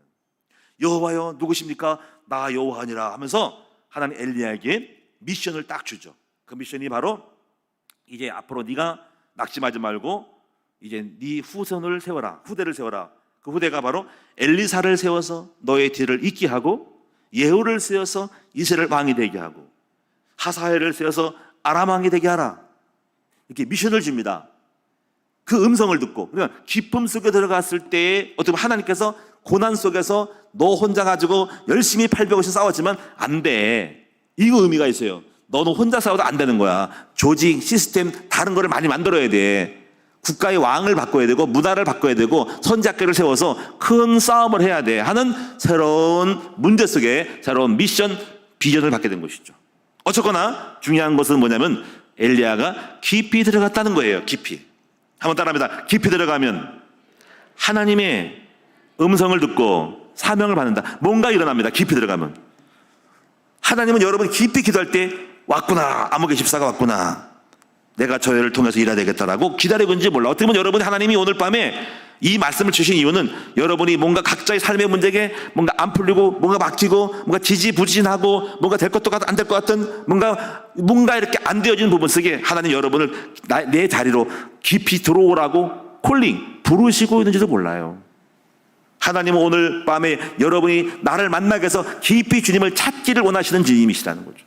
여호와여 누구십니까? 나 여호와니라 하면서 하나님 엘리야에게 미션을 딱 주죠. 그 미션이 바로 이제 앞으로 네가 낙심하지 말고 이제 네 후손을 세워라, 후대를 세워라. 그 후대가 바로 엘리사를 세워서 너의 뒤를 잇게 하고, 예후를 세워서 이스라엘 왕이 되게 하고, 하사엘을 세워서 아람 왕이 되게 하라. 이렇게 미션을 줍니다. 그 음성을 듣고, 그러니까 기쁨 속에 들어갔을 때에 어떻게 보면 하나님께서 고난 속에서 너 혼자 가지고 열심히 850 싸웠지만 안 돼. 이거 의미가 있어요. 너는 혼자 싸워도 안 되는 거야. 조직, 시스템, 다른 거를 많이 만들어야 돼. 국가의 왕을 바꿔야 되고 문화를 바꿔야 되고 선지학교를 세워서 큰 싸움을 해야 돼 하는 새로운 문제 속에 새로운 미션, 비전을 받게 된 것이죠. 어쨌거나 중요한 것은 뭐냐면 엘리야가 깊이 들어갔다는 거예요. 깊이. 한번 따라합니다. 깊이 들어가면 하나님의 음성을 듣고 사명을 받는다. 뭔가 일어납니다. 깊이 들어가면. 하나님은 여러분이 깊이 기도할 때 왔구나, 아무개 집사가 왔구나, 내가 저희를 통해서 일해야 되겠다라고 기다리고 있는지 몰라. 어떻게 보면 여러분이 하나님이 오늘 밤에 이 말씀을 주신 이유는 여러분이 뭔가 각자의 삶의 문제에 뭔가 안 풀리고 뭔가 막히고 뭔가 지지부진하고 뭔가 될 것도 같 안 될 것 같은 뭔가 이렇게 안 되어지는 부분 속에 하나님 여러분을 내 자리로 깊이 들어오라고 콜링 부르시고 있는지도 몰라요. 하나님은 오늘 밤에 여러분이 나를 만나게 해서 깊이 주님을 찾기를 원하시는 주님이시라는 거죠.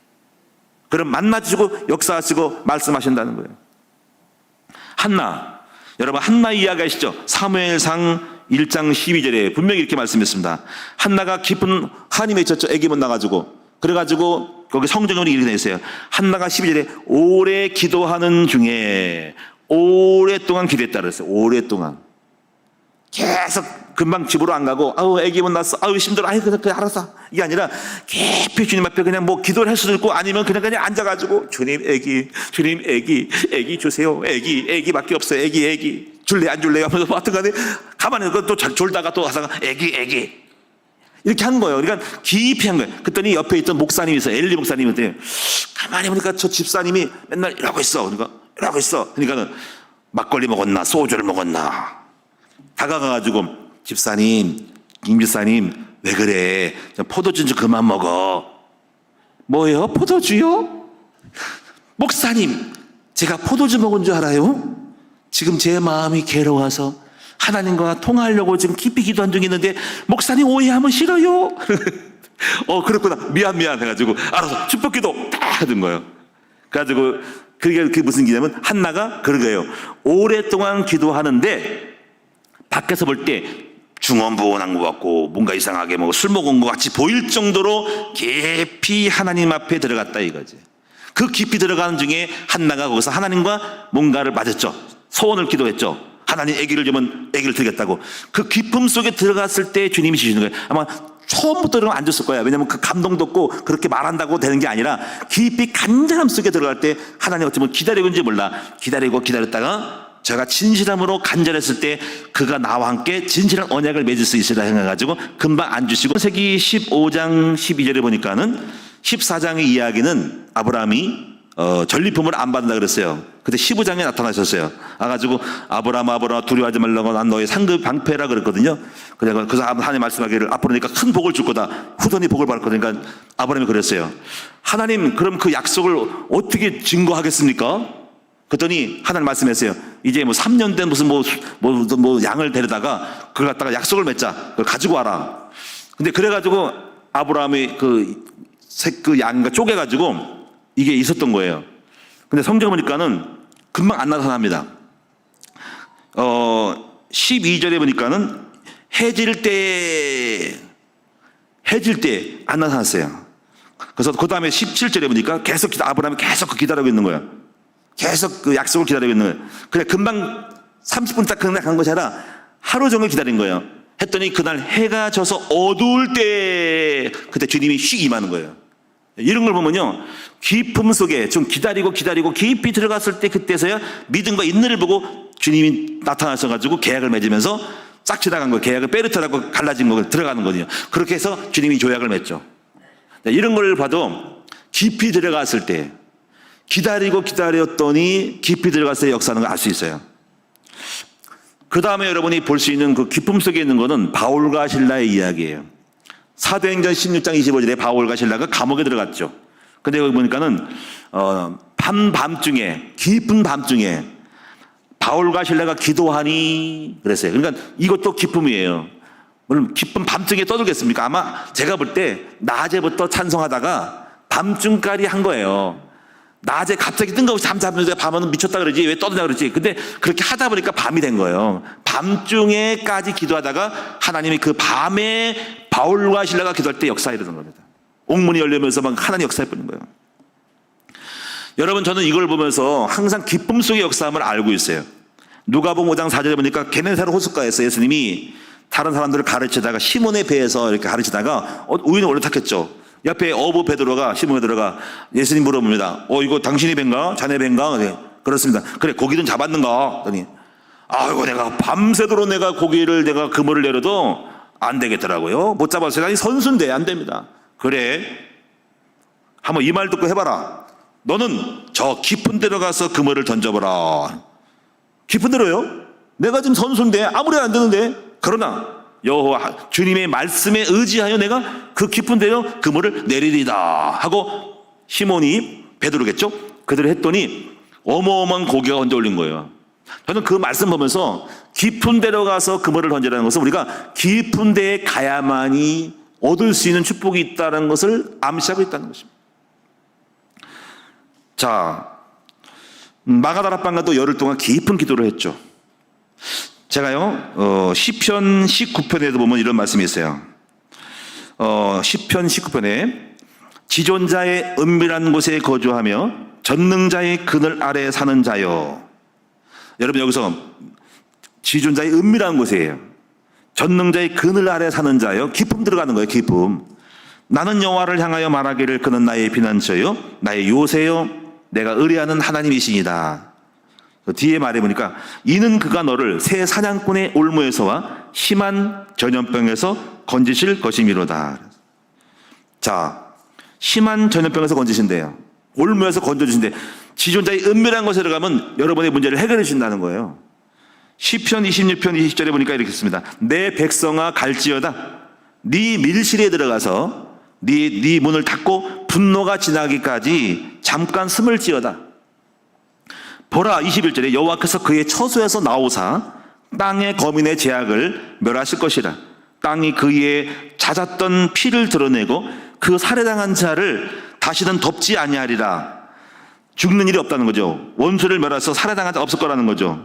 그럼 만나주시고 역사하시고 말씀하신다는 거예요. 한나, 여러분 한나 이야기 아시죠? 사무엘상 1장 12절에 분명히 이렇게 말씀했습니다. 한나가 깊은 한임에 있었죠. 애기 못 나가지고. 그래가지고 거기 성경으로 이렇게 되어 있어요. 한나가 12절에 오래 기도하는 중에 오랫동안 기도했다 그랬어요. 오랫동안. 계속 금방 집으로 안 가고 아우 애기 못 낳았어 아우 힘들어 아이 그래 알았어 이게 아니라 깊이 주님 앞에 그냥 뭐 기도를 할 수도 있고 아니면 그냥 앉아가지고 주님 애기 주세요 애기밖에 없어요 애기 줄래 안 줄래요 하면서 뭐 하여튼간에 가만히 또 졸다가 또 하다가 애기 이렇게 한 거예요. 그러니까 깊이 한 거예요. 그랬더니 옆에 있던 목사님이 있어요. 엘리 목사님한테 가만히 보니까 저 집사님이 맨날 이러고 있어. 그러니까는 막걸리 먹었나 소주를 먹었나 다가가가지고 집사님, 김 집사님 왜 그래? 포도주 좀 그만 먹어. 뭐예요? 포도주요? 목사님, 제가 포도주 먹은 줄 알아요? 지금 제 마음이 괴로워서 하나님과 통화하려고 지금 깊이 기도한 중에 있는데 목사님 오해하면 싫어요. 그렇구나. 미안 해가지고 알아서 축복기도 딱 하던 거예요. 그래가지고 그게 무슨 기냐면 한나가 그런 거예요. 오랫동안 기도하는데 밖에서 볼 때 중언부언한 것 같고 뭔가 이상하게 술 먹은 것 같이 보일 정도로 깊이 하나님 앞에 들어갔다 이거지. 그 깊이 들어가는 중에 한나가 거기서 하나님과 뭔가를 맞았죠. 소원을 기도했죠. 하나님 아기를 주면 아기를 드리겠다고. 그 깊음 속에 들어갔을 때 주님이 주시는 거예요. 아마 처음부터 그러면 안 줬을 거야. 왜냐하면 그 감동도 없고 그렇게 말한다고 되는 게 아니라 깊이 간절함 속에 들어갈 때 하나님 어쩌면 기다리고 있는지 몰라. 기다렸다가 제가 진실함으로 간절했을 때 그가 나와 함께 진실한 언약을 맺을 수 있으리라 생각해가지고 금방 안 주시고 세기 15장 12절에 보니까는 14장의 이야기는 아브라함이 전리품을 안 받는다 그랬어요. 그때 15장에 나타나셨어요. 와가지고 아브라함아 두려워하지 말라고 난 너의 상급 방패라 그랬거든요. 그래서 하나님 말씀하기를 앞으로 내가 큰 복을 줄 거다. 후손이 복을 받을 거다. 그러니까 아브라함이 그랬어요. 하나님 그럼 그 약속을 어떻게 증거하겠습니까? 그랬더니 하나님 말씀했어요. 이제 3년 된 무슨 양을 데려다가 그걸 갖다가 약속을 맺자. 그걸 가지고 와라. 근데 그래가지고 아브라함이 그 양과 쪼개가지고 이게 있었던 거예요. 근데 성경 보니까는 금방 안 나타납니다. 12절에 보니까는 해질 때 안 나타났어요. 그래서 그 다음에 17절에 보니까 아브라함이 계속 기다리고 있는 거예요. 계속 그 약속을 기다리고 있는 거예요. 그래 금방 30분 딱 그냥 간 것이 아니라 하루 종일 기다린 거예요. 했더니 그날 해가 져서 어두울 때 그때 주님이 휙 임하는 거예요. 이런 걸 보면요 깊음 속에 좀 기다리고 깊이 들어갔을 때 그때서야 믿음과 인내를 보고 주님이 나타나셔가지고 계약을 맺으면서 싹 지나간 거예요. 계약을 빼르트라고 갈라진 거 들어가는 거거든요. 그렇게 해서 주님이 조약을 맺죠. 이런 걸 봐도 깊이 들어갔을 때 기다렸더니 깊이 들어가서 역사하는 걸 알 수 있어요. 그 다음에 여러분이 볼 수 있는 그 깊음 속에 있는 것은 바울과 실라의 이야기예요. 사도행전 16장 25절에 바울과 실라가 감옥에 들어갔죠. 근데 여기 보니까는 밤중에 깊은 밤중에 바울과 실라가 기도하니 그랬어요. 그러니까 이것도 기쁨이에요. 물론 기쁨 밤중에 떠들겠습니까? 아마 제가 볼 때 낮에부터 찬송하다가 밤중까지 한 거예요. 낮에 갑자기 뜬금없이 잠자면서 밤은 미쳤다 그러지 왜 떠드냐 그러지. 근데 그렇게 하다 보니까 밤이 된 거예요. 밤중에까지 기도하다가 하나님이 그 밤에 바울과 실라가 기도할 때 역사에 이르는 겁니다. 옥문이 열리면서 막 하나님 역사에 뿌린 거예요. 여러분 저는 이걸 보면서 항상 기쁨 속의 역사함을 알고 있어요. 누가복음 5장 4절에 보니까 게네사르 호숫가에서 예수님이 다른 사람들을 가르치다가 시몬의 배에서 이렇게 가르치다가 우유는 올라탔겠죠. 옆에 어부 베드로가 시몬 베드로가 예수님 물어봅니다. 이거 당신이 벤가? 자네 벤가? 네, 그렇습니다. 그래 고기는 잡았는가? 그러니 아이고 내가 밤새도록 내가 고기를 내가 그물을 내려도 안 되겠더라고요. 못 잡았어요. 아니 선수인데 안 됩니다. 그래 한번 이 말 듣고 해봐라. 너는 저 깊은 데로 가서 그물을 던져보라. 깊은 데로요? 내가 지금 선수인데 아무리 안 되는데. 그러나 여호와 주님의 말씀에 의지하여 내가 그 깊은 데로 그물을 내리리다 하고 시몬이 베드로겠죠? 그대로 했더니 어마어마한 고기가 건져 올린 거예요. 저는 그 말씀 보면서 깊은 데로 가서 그물을 던지라는 것은 우리가 깊은 데에 가야만이 얻을 수 있는 축복이 있다는 것을 암시하고 있다는 것입니다. 자, 마가다락방가도 열흘 동안 깊은 기도를 했죠. 제가요, 시편 19편에도 보면 이런 말씀이 있어요. 시편 19편에 지존자의 은밀한 곳에 거주하며 전능자의 그늘 아래 사는 자여. 여러분, 여기서 지존자의 은밀한 곳이에요. 전능자의 그늘 아래 사는 자여. 기쁨 들어가는 거예요. 기쁨. 나는 여호와를 향하여 말하기를 그는 나의 피난처요 나의 요새요 내가 의뢰하는 하나님이시니이다. 뒤에 말해보니까 이는 그가 너를 새 사냥꾼의 올무에서와 심한 전염병에서 건지실 것이미로다. 자, 심한 전염병에서 건지신대요. 올무에서 건져주신대. 지존자의 은밀한 곳에 들어가면 여러분의 문제를 해결해 주신다는 거예요. 시편 26편 20절에 보니까 이렇게 씁니다. 내 백성아 갈지어다. 네 밀실에 들어가서 네 문을 닫고 분노가 지나기까지 잠깐 숨을지어다. 보라 21절에 여호와께서 그의 처소에서 나오사 땅의 거민의 제약을 멸하실 것이라. 땅이 그의 잦았던 피를 드러내고 그 살해당한 자를 다시는 덮지 아니하리라. 죽는 일이 없다는 거죠. 원수를 멸해서 살해당한 자 없을 거라는 거죠.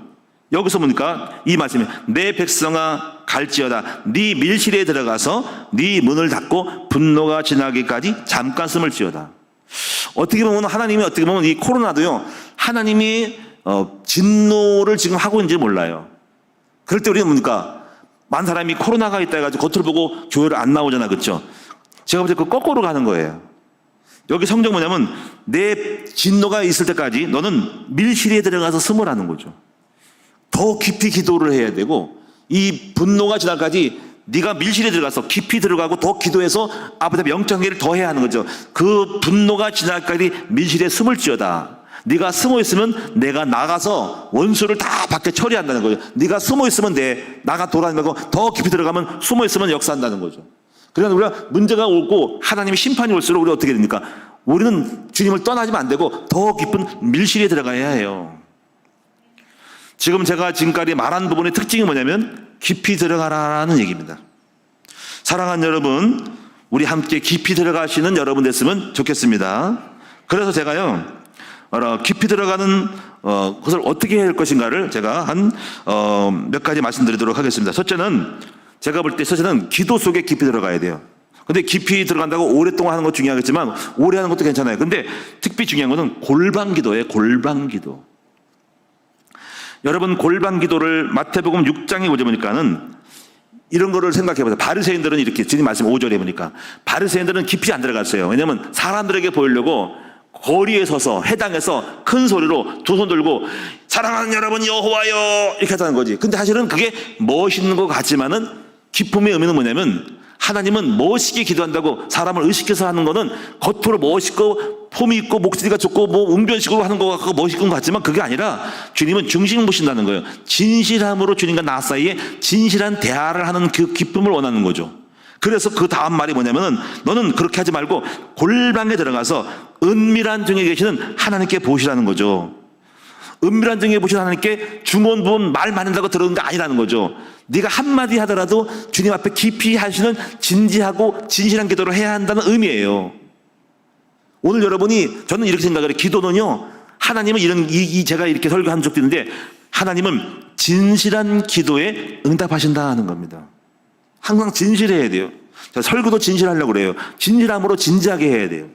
여기서 보니까 이 말씀이 내 백성아 갈지어다. 네 밀실에 들어가서 네 문을 닫고 분노가 지나기까지 잠깐 숨을지어다. 어떻게 보면 하나님이 어떻게 보면 이 코로나도요, 하나님이 진노를 지금 하고 있는지 몰라요. 그럴 때 우리는 뭡니까? 많은 사람이 코로나가 있다 해가지고 겉으로 보고 교회를 안 나오잖아, 그렇죠? 제가 볼 때 그 거꾸로 가는 거예요. 여기 성경 뭐냐면 내 진노가 있을 때까지 너는 밀실에 들어가서 숨으라는 거죠. 더 깊이 기도를 해야 되고 이 분노가 지날 때까지 네가 밀실에 들어가서 깊이 들어가고 더 기도해서 아버지 앞에 영적 관계를 더 해야 하는 거죠. 그 분노가 지날 때까지 밀실에 숨을지어다. 네가 숨어 있으면 내가 나가서 원수를 다 밖에 처리한다는 거죠. 네가 숨어 있으면 나가 돌아다니고 더 깊이 들어가면 숨어 있으면 역사한다는 거죠. 그러나 우리가 문제가 오고 하나님의 심판이 올수록 우리가 어떻게 됩니까? 우리는 주님을 떠나지면 안 되고 더 깊은 밀실에 들어가야 해요. 지금 제가 지금까지 말한 부분의 특징이 뭐냐면 깊이 들어가라는 얘기입니다. 사랑하는 여러분, 우리 함께 깊이 들어가시는 여러분 됐으면 좋겠습니다. 그래서 제가요, 깊이 들어가는 것을 어떻게 해야 할 것인가를 제가 몇 가지 말씀드리도록 하겠습니다. 첫째는 제가 볼 때 첫째는 기도 속에 깊이 들어가야 돼요. 근데 깊이 들어간다고 오랫동안 하는 것 중요하겠지만 오래 하는 것도 괜찮아요. 근데 특히 중요한 것은 골방 기도예요. 골방 기도. 여러분, 골방 기도를 마태복음 6장에 보자 보니까는 이런 거를 생각해 보세요. 바리새인들은 이렇게 주님 말씀 5절에 보니까 바리새인들은 깊이 안 들어갔어요. 왜냐하면 사람들에게 보이려고 거리에 서서 해당에서 큰 소리로 두 손 들고 사랑하는 여러분 여호와여 이렇게 하자는 거지. 근데 사실은 그게 멋있는 것 같지만은 기쁨의 의미는 뭐냐면 하나님은 멋있게 기도한다고 사람을 의식해서 하는 거는 겉으로 멋있고 폼이 있고 목소리가 좋고 뭐 웅변식으로 하는 것 같고 멋있는 것 같지만 그게 아니라 주님은 중심 보신다는 거예요. 진실함으로 주님과 나 사이에 진실한 대화를 하는 그 기쁨을 원하는 거죠. 그래서 그 다음 말이 뭐냐면은 너는 그렇게 하지 말고 골방에 들어가서 은밀한 중에 계시는 하나님께 보시라는 거죠. 은밀한 중에 보시는 하나님께 중언부언 말 많은다고 들어오는 게 아니라는 거죠. 네가 한마디 하더라도 주님 앞에 깊이 하시는 진지하고 진실한 기도를 해야 한다는 의미예요. 오늘 여러분이, 저는 이렇게 생각을 해요. 기도는요, 하나님은 제가 이렇게 설교한 적도 있는데 하나님은 진실한 기도에 응답하신다는 겁니다. 항상 진실해야 돼요. 설교도 진실하려고 그래요. 진실함으로 진지하게 해야 돼요.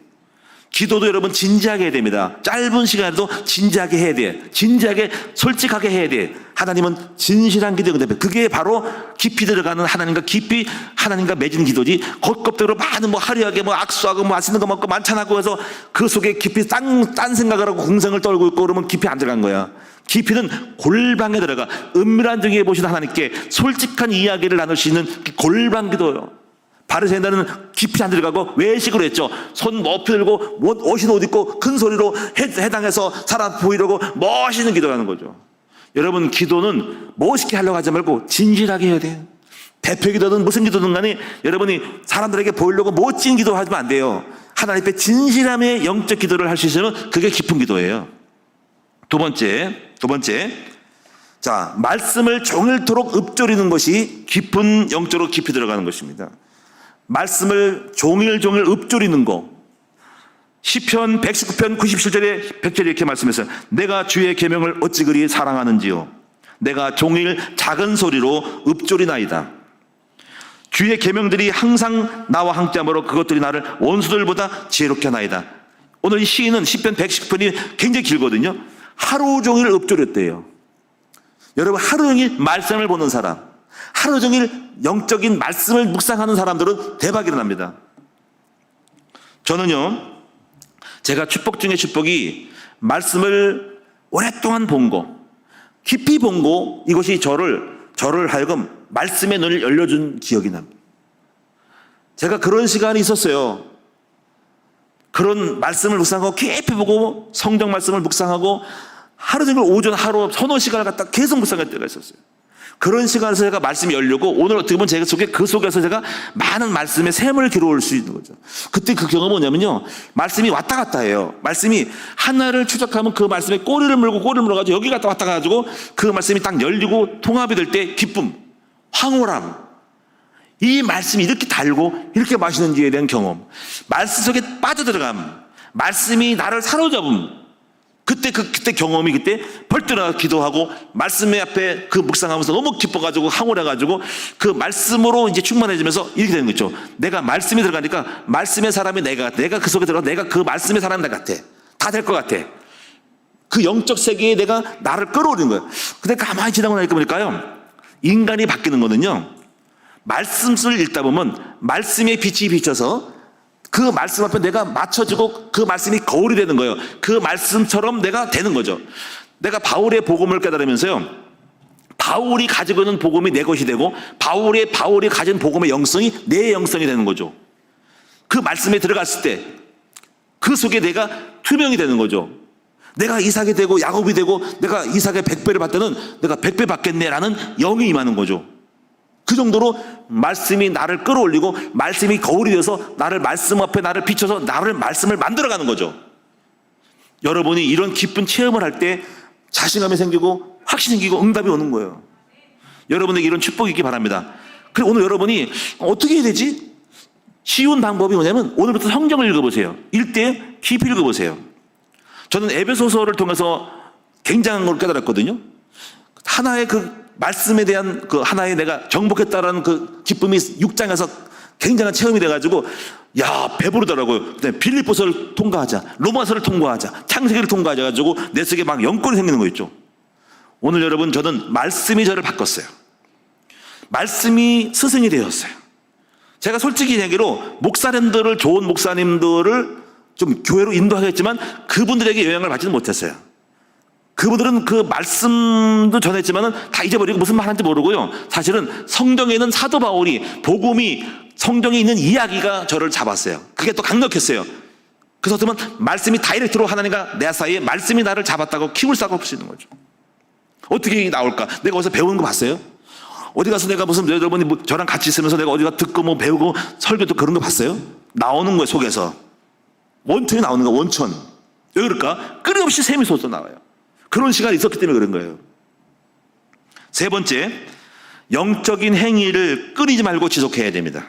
기도도 여러분 진지하게 해야 됩니다. 짧은 시간에도 진지하게 해야 돼. 진지하게 솔직하게 해야 돼. 하나님은 진실한 기도 응답해. 그게 바로 깊이 들어가는 하나님과 맺은 기도지. 겉껍데기로 많은 뭐 화려하게 뭐 악수하고 뭐 맛있는 거 먹고 만찬하고 해서 그 속에 깊이 딴 생각을 하고 공상을 떨고 있고 그러면 깊이 안 들어간 거야. 깊이는 골방에 들어가 은밀한 중에 보시는 하나님께 솔직한 이야기를 나눌 수 있는 골방 기도요. 바리새인들은 깊이 안 들어가고 외식으로 했죠. 손 높이 들고 멋있는 옷 입고 큰 소리로 해당해서 사람 보이려고 멋있는 기도를 하는 거죠. 여러분, 기도는 멋있게 하려고 하지 말고 진실하게 해야 돼요. 대표 기도든 무슨 기도든 간에 여러분이 사람들에게 보이려고 멋진 기도하면 안 돼요. 하나님 앞에 진실함의 영적 기도를 할 수 있으면 그게 깊은 기도예요. 두 번째. 자, 말씀을 종일토록 읊조리는 것이 깊은 영적으로 깊이 들어가는 것입니다. 말씀을 종일 읊조리는 거. 시편 119편 97절에 100절에 이렇게 말씀했어요. 내가 주의 계명을 어찌 그리 사랑하는지요. 내가 종일 작은 소리로 읊조리나이다. 주의 계명들이 항상 나와 함께하므로 그것들이 나를 원수들보다 지혜롭게 하나이다. 오늘 이 시인은 시편 119편이 굉장히 길거든요. 하루 종일 읊조렸대요. 여러분, 하루 종일 말씀을 보는 사람, 하루 종일 영적인 말씀을 묵상하는 사람들은 대박이 일어납니다. 저는요, 제가 축복 중에 축복이 말씀을 오랫동안 본 거, 깊이 본 거, 이것이 저를 하여금 말씀의 눈을 열려준 기억이 납니다. 제가 그런 시간이 있었어요. 그런 말씀을 묵상하고 깊이 보고 성경 말씀을 묵상하고 하루 종일 오전 하루 서너 시간을 갖다 계속 묵상할 때가 있었어요. 그런 시간에서 제가 말씀이 열리고 오늘 어떻게 보면 제가 그 속에서 제가 많은 말씀의 샘을 기록할 수 있는 거죠. 그때 그 경험은 뭐냐면요, 말씀이 왔다 갔다 해요. 말씀이 하나를 추적하면 그 말씀에 꼬리를 물어가지고 여기 갔다 왔다 가지고 그 말씀이 딱 열리고 통합이 될 때 기쁨, 황홀함, 이 말씀이 이렇게 달고 이렇게 맛있는지에 대한 경험, 말씀 속에 빠져들어감, 말씀이 나를 사로잡음, 그때 경험이 그때 벌떡 기도하고 말씀의 앞에 그 묵상하면서 너무 기뻐가지고 황홀해가지고 그 말씀으로 이제 충만해지면서 이렇게 되는 거죠. 내가 말씀이 들어가니까 말씀의 사람이 내가 그 속에 들어가 내가 그 말씀의 사람이 나 같아. 다 될 것 같아. 그 영적 세계에 내가 나를 끌어올리는 거예요. 근데 가만히 지나고 나니까 보니까요, 인간이 바뀌는 거는요, 말씀을 읽다 보면 말씀의 빛이 비쳐서 그 말씀 앞에 내가 맞춰지고 그 말씀이 거울이 되는 거예요. 그 말씀처럼 내가 되는 거죠. 내가 바울의 복음을 깨달으면서요, 바울이 가지고 있는 복음이 내 것이 되고 바울이 가진 복음의 영성이 내 영성이 되는 거죠. 그 말씀에 들어갔을 때 그 속에 내가 투명이 되는 거죠. 내가 이삭이 되고 야곱이 되고 내가 이삭의 100배를 받다는 내가 100배 받겠네라는 영이 임하는 거죠. 그 정도로 말씀이 나를 끌어올리고 말씀이 거울이 되어서 나를 말씀 앞에 나를 비춰서 나를 말씀을 만들어가는 거죠. 여러분이 이런 기쁜 체험을 할 때 자신감이 생기고 확신이 생기고 응답이 오는 거예요. 여러분에게 이런 축복이 있기 바랍니다. 그리고 오늘 여러분이 어떻게 해야 되지? 쉬운 방법이 뭐냐면 오늘부터 성경을 읽어보세요. 읽되 깊이 읽어보세요. 저는 에베소서를 통해서 굉장한 걸 깨달았거든요. 하나의 그 말씀에 대한 그 하나의 내가 정복했다라는 그 기쁨이 6장에서 굉장한 체험이 돼가지고 야, 배부르더라고요. 그다음에 빌립보서를 통과하자, 로마서를 통과하자, 창세기를 통과하자 가지고 내 속에 막 영권이 생기는 거 있죠. 오늘 여러분, 저는 말씀이 저를 바꿨어요. 말씀이 스승이 되었어요. 제가 솔직히 얘기로 목사님들을, 좋은 목사님들을 좀 교회로 인도하겠지만 그분들에게 영향을 받지는 못했어요. 그분들은 그 말씀도 전했지만은 다 잊어버리고 무슨 말 하는지 모르고요. 사실은 성경에 있는 사도 바울이 복음이 성경에 있는 이야기가 저를 잡았어요. 그게 또 강력했어요. 그래서 어쩌면 말씀이 다이렉트로 하나님과 내 사이에 말씀이 나를 잡았다고 킵을 싸고 볼 수 있는 거죠. 어떻게 나올까? 내가 어디서 배우는 거 봤어요? 어디 가서 내가 무슨 여러분이 저랑 같이 있으면서 내가 어디 가 듣고 뭐 배우고 설교도 그런 거 봤어요? 나오는 거예요, 속에서. 원천이 나오는 거야, 원천. 왜 그럴까? 끊임없이 샘이 솟아 나와요. 그런 시간이 있었기 때문에 그런 거예요. 세 번째, 영적인 행위를 끊이지 말고 지속해야 됩니다.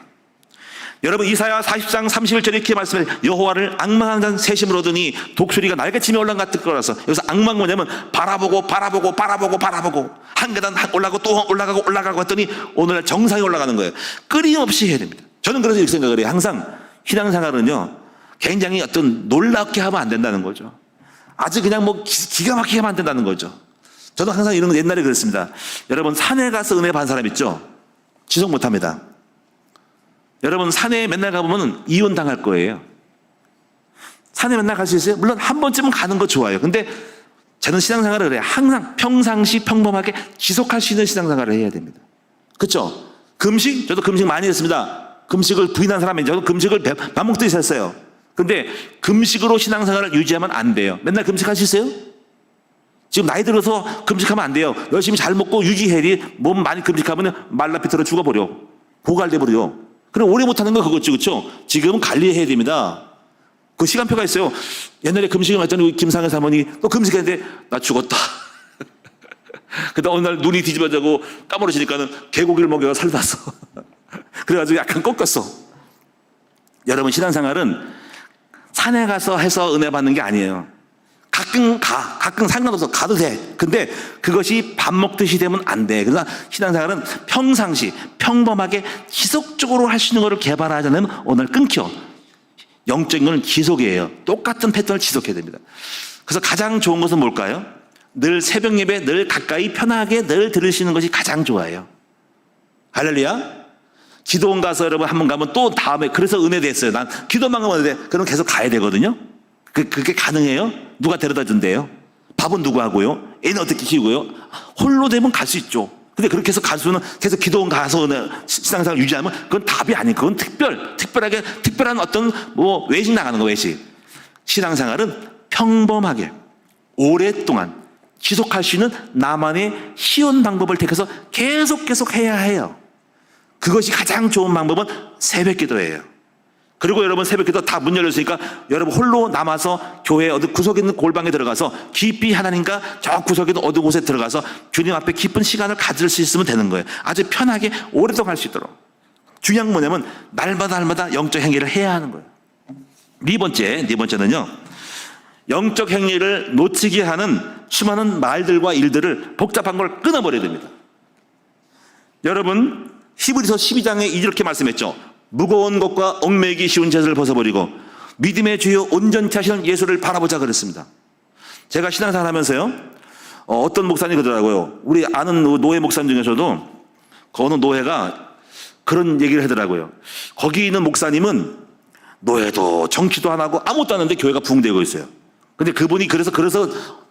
여러분, 이사야 40장 31절에 이렇게 말씀해요. 여호와를 악망한 자는 새심을 얻으니 독수리가 날개치며 올라간 것 같을 거라서. 여기서 악망 뭐냐면 바라보고 한 계단 올라가고 또 올라가고 했더니 오늘날 정상에 올라가는 거예요. 끊임없이 해야 됩니다. 저는 그래서 이렇게 생각을 해요. 항상 신앙생활은요, 굉장히 어떤 놀랍게 하면 안 된다는 거죠. 아주 그냥 뭐 기가 막히게 하면 안 된다는 거죠. 저도 항상 이런 거 옛날에 그랬습니다. 여러분, 산에 가서 은혜 받은 사람 있죠? 지속 못 합니다. 여러분, 산에 맨날 가보면 이혼 당할 거예요. 산에 맨날 갈 수 있어요? 물론 한 번쯤은 가는 거 좋아요. 근데 저는 신앙생활을 그래요. 항상 평상시 평범하게 지속할 수 있는 신앙생활을 해야 됩니다. 그렇죠? 금식? 저도 금식 많이 했습니다. 금식을 부인한 사람이 저도 금식을 밥 먹듯이 했어요. 근데 금식으로 신앙생활을 유지하면 안 돼요. 맨날 금식할 수 있어요? 지금 나이 들어서 금식하면 안 돼요. 열심히 잘 먹고 유지해야지. 몸 많이 금식하면 말라 비틀어 죽어버려. 고갈돼 버려. 그럼 오래 못하는 거 그거지, 그렇죠? 지금은 관리해야 됩니다. 그 시간표가 있어요. 옛날에 금식을 했더니 김상현 사모님이 또 금식했는데 나 죽었다. 그다음 어느 날 눈이 뒤집어지고 까무러지니까는 개고기를 먹여가 살았어. 그래가지고 약간 꺾였어. 여러분, 신앙생활은 산에 가서 해서 은혜 받는 게 아니에요. 가끔 상관없어. 가도 돼. 근데 그것이 밥 먹듯이 되면 안 돼. 그러나 신앙생활은 평상시 평범하게 지속적으로 할 수 있는 것을 개발하지 않으면 오늘 끊겨. 영적인 건 지속이에요. 똑같은 패턴을 지속해야 됩니다. 그래서 가장 좋은 것은 뭘까요? 늘 새벽 예배 늘 가까이 편하게 늘 들으시는 것이 가장 좋아요. 할렐루야. 기도원 가서 여러분 한번 가면 또 다음에 그래서 은혜 됐어요. 난 기도만 가면 돼. 그럼 계속 가야 되거든요. 그게 가능해요? 누가 데려다 준대요? 밥은 누구 하고요? 애는 어떻게 키우고요? 홀로 되면 갈 수 있죠. 근데 그렇게 해서 갈 수는 계속 기도원 가서 신앙생활 유지하면 그건 답이 아니에요. 그건 특별한 어떤 뭐 외식 나가는 거, 외식. 신앙생활은 평범하게 오랫동안 지속할 수 있는 나만의 쉬운 방법을 택해서 계속 해야 해요. 그것이 가장 좋은 방법은 새벽 기도예요. 그리고 여러분 새벽 기도 다 문 열렸으니까 여러분 홀로 남아서 교회 어디 구석에 있는 골방에 들어가서 깊이 하나님과 저 구석에 있는 어두운 곳에 들어가서 주님 앞에 깊은 시간을 가질 수 있으면 되는 거예요. 아주 편하게 오랫동안 할 수 있도록. 중요한 건 뭐냐면 날마다 영적 행위를 해야 하는 거예요. 네 번째는요. 영적 행위를 놓치게 하는 수많은 말들과 일들을 복잡한 걸 끊어버려야 됩니다. 여러분 히브리서 12장에 이렇게 말씀했죠. 무거운 것과 얽매이기 쉬운 죄를 벗어버리고 믿음의 주요 온전케 하시는 예수를 바라보자 그랬습니다. 제가 신앙생활 하면서요. 어떤 목사님이 그러더라고요. 우리 아는 노예 목사님 중에서도 그 어느 노예가 그런 얘기를 하더라고요. 거기 있는 목사님은 노예도 정치도 안 하고 아무것도 안 하는데 교회가 부흥되고 있어요. 근데 그분이 그래서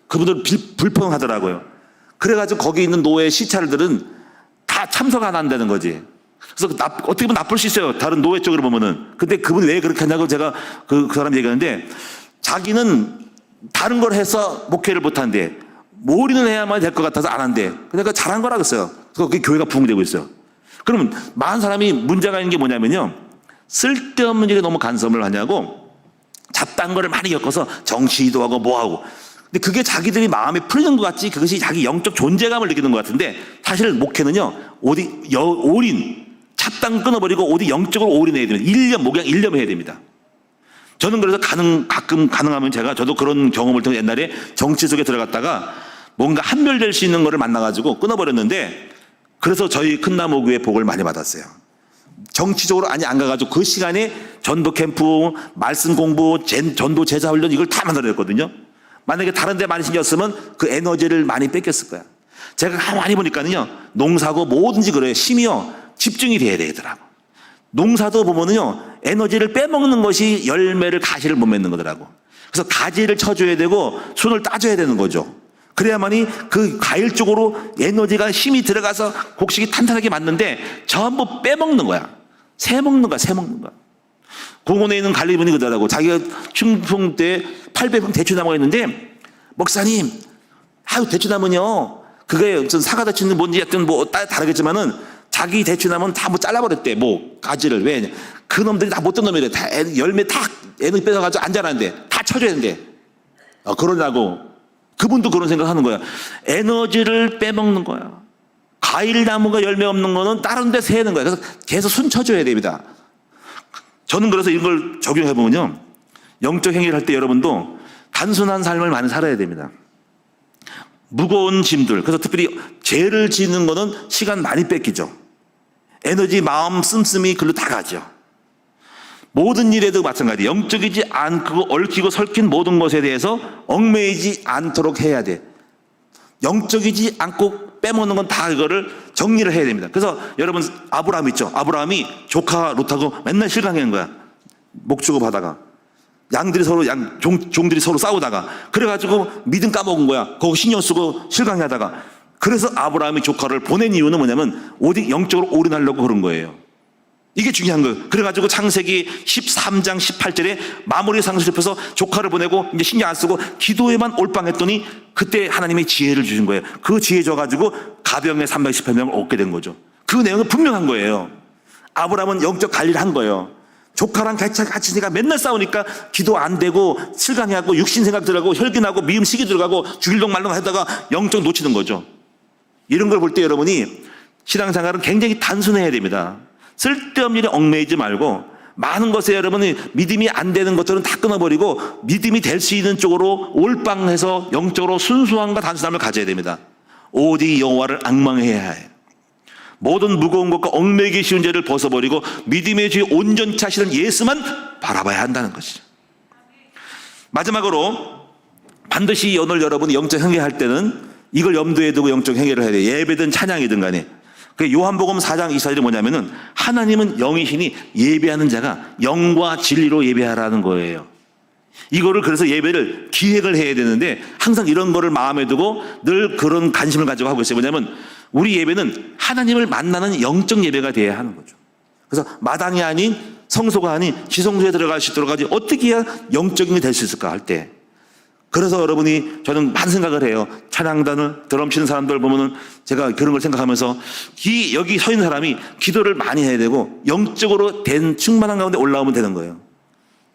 그분들 불평하더라고요. 그래가지고 거기 있는 노예 시찰들은 다 참석 안 한다는 거지. 그래서 어떻게 보면 나쁠 수 있어요. 다른 노예 쪽으로 보면은. 근데 그분이 왜 그렇게 하냐고 제가 그 사람 얘기하는데 자기는 다른 걸 해서 목회를 못 한대. 몰이는 해야만 될 것 같아서 안 한대. 그러니까 잘한 거라 그랬어요. 그래서 그 교회가 부흥되고 있어요. 그러면 많은 사람이 문제가 있는 게 뭐냐면요. 쓸데없는 일에 너무 간섭을 하냐고 잡다한 거를 많이 겪어서 정치도 하고 뭐 하고. 근데 그게 자기들이 마음에 풀리는 것 같지 그것이 자기 영적 존재감을 느끼는 것 같은데 사실 목회는요. 올인 잡당 끊어버리고 어디 영적으로 올인해야 됩니다. 목양 1년 해야 됩니다. 저는 그래서 가끔 가능하면 저도 그런 경험을 통해 옛날에 정치 속에 들어갔다가 뭔가 한별될 수 있는 거를 만나가지고 끊어버렸는데 그래서 저희 큰나무교회 복을 많이 받았어요. 정치적으로 안 가가지고 그 시간에 전도 캠프, 말씀 공부, 전도 제자 훈련 이걸 다 만들어냈거든요. 만약에 다른 데 많이 신경쓰면 그 에너지를 많이 뺏겼을 거야. 제가 가만히 보니까는요. 농사고 뭐든지 그래요. 심이요. 집중이 돼야 되더라고. 농사도 보면은요. 에너지를 빼먹는 것이 열매를 가시를 못 맺는 거더라고. 그래서 가지를 쳐줘야 되고 순을 따줘야 되는 거죠. 그래야만이 그 과일 쪽으로 에너지가 힘이 들어가서 곡식이 탄탄하게 맞는데 전부 빼먹는 거야. 새먹는 거야. 공원에 있는 관리분이 그러더라고. 자기가 춘풍 때 800평 대추나무가 있는데 목사님, 대추나무는요. 그게 사과 대추는 뭔지 하여튼 뭐 다르겠지만은 자기 대추나무는 다 뭐 잘라버렸대. 뭐 가지를 왜? 그 놈들이 다 못된 놈이래. 다 열매 다 에너지 뺏어가지고 앉아놨는데 다 쳐줘야 된대. 그러냐고. 그분도 그런 생각하는 거야. 에너지를 빼먹는 거야. 과일 나무가 열매 없는 거는 다른 데 새는 거야. 그래서 계속 순 쳐줘야 됩니다. 저는 그래서 이걸 적용해보면요. 영적 행위를 할 때 여러분도 단순한 삶을 많이 살아야 됩니다. 무거운 짐들, 그래서 특별히 죄를 짓는 거는 시간 많이 뺏기죠. 에너지, 마음, 씀씀이 글로 다 가죠. 모든 일에도 마찬가지. 영적이지 않고 얽히고 설킨 모든 것에 대해서 얽매이지 않도록 해야 돼. 영적이지 않고 빼먹는 건 다 이거를 정리를 해야 됩니다. 그래서 여러분 아브라함 있죠. 아브라함이 조카 롯하고 맨날 실강한 거야. 목 주고 받아가. 종들이 서로 싸우다가 그래가지고 믿음 까먹은 거야. 거기 신경 쓰고 실강하다가. 그래서 아브라함이 조카를 보낸 이유는 뭐냐면 어디 영적으로 올인하려고 그런 거예요. 이게 중요한 거예요. 그래가지고 창세기 13장 18절에 마무리 상수를 펴서 조카를 보내고 이제 신경 안 쓰고 기도에만 올빵했더니 그때 하나님이 지혜를 주신 거예요. 그 지혜 줘가지고 가병의 318명을 얻게 된 거죠. 그 내용은 분명한 거예요. 아브라함은 영적 관리를 한 거예요. 조카랑 같이 있으니까 맨날 싸우니까 기도 안 되고 실강해하고 육신 생각 들어가고 혈기나고 미움 시기 들어가고 죽일동 말동 하다가 영적 놓치는 거죠. 이런 걸 볼 때 여러분이 신앙생활은 굉장히 단순해야 됩니다. 쓸데없는 일에 얽매이지 말고 많은 것에 여러분이 믿음이 안 되는 것들은 다 끊어버리고 믿음이 될 수 있는 쪽으로 올빵해서 영적으로 순수함과 단순함을 가져야 됩니다. 오직 여호와를 앙망해야 해요. 모든 무거운 것과 얽매이기 쉬운 죄를 벗어버리고 믿음의 주의 온전치 하시는 예수만 바라봐야 한다는 것이죠. 마지막으로 반드시 오늘 여러분이 영적 행위할 때는 이걸 염두에 두고 영적 행위를 해야 돼요. 예배든 찬양이든 간에. 그 요한복음 4장 24절이 뭐냐면은 하나님은 영이시니 예배하는 자가 영과 진리로 예배하라는 거예요. 이거를 그래서 예배를 기획을 해야 되는데 항상 이런 거를 마음에 두고 늘 그런 관심을 가지고 하고 있어요. 뭐냐면 우리 예배는 하나님을 만나는 영적 예배가 돼야 하는 거죠. 그래서 마당이 아닌 성소가 아닌 지성소에 들어갈 수 있도록 하지 어떻게 해야 영적인 게 될 수 있을까 할 때. 그래서 여러분이 저는 많은 생각을 해요. 찬양단을 드럼 치는 사람들 보면은 제가 그런 걸 생각하면서 여기 서 있는 사람이 기도를 많이 해야 되고 영적으로 된 충만한 가운데 올라오면 되는 거예요.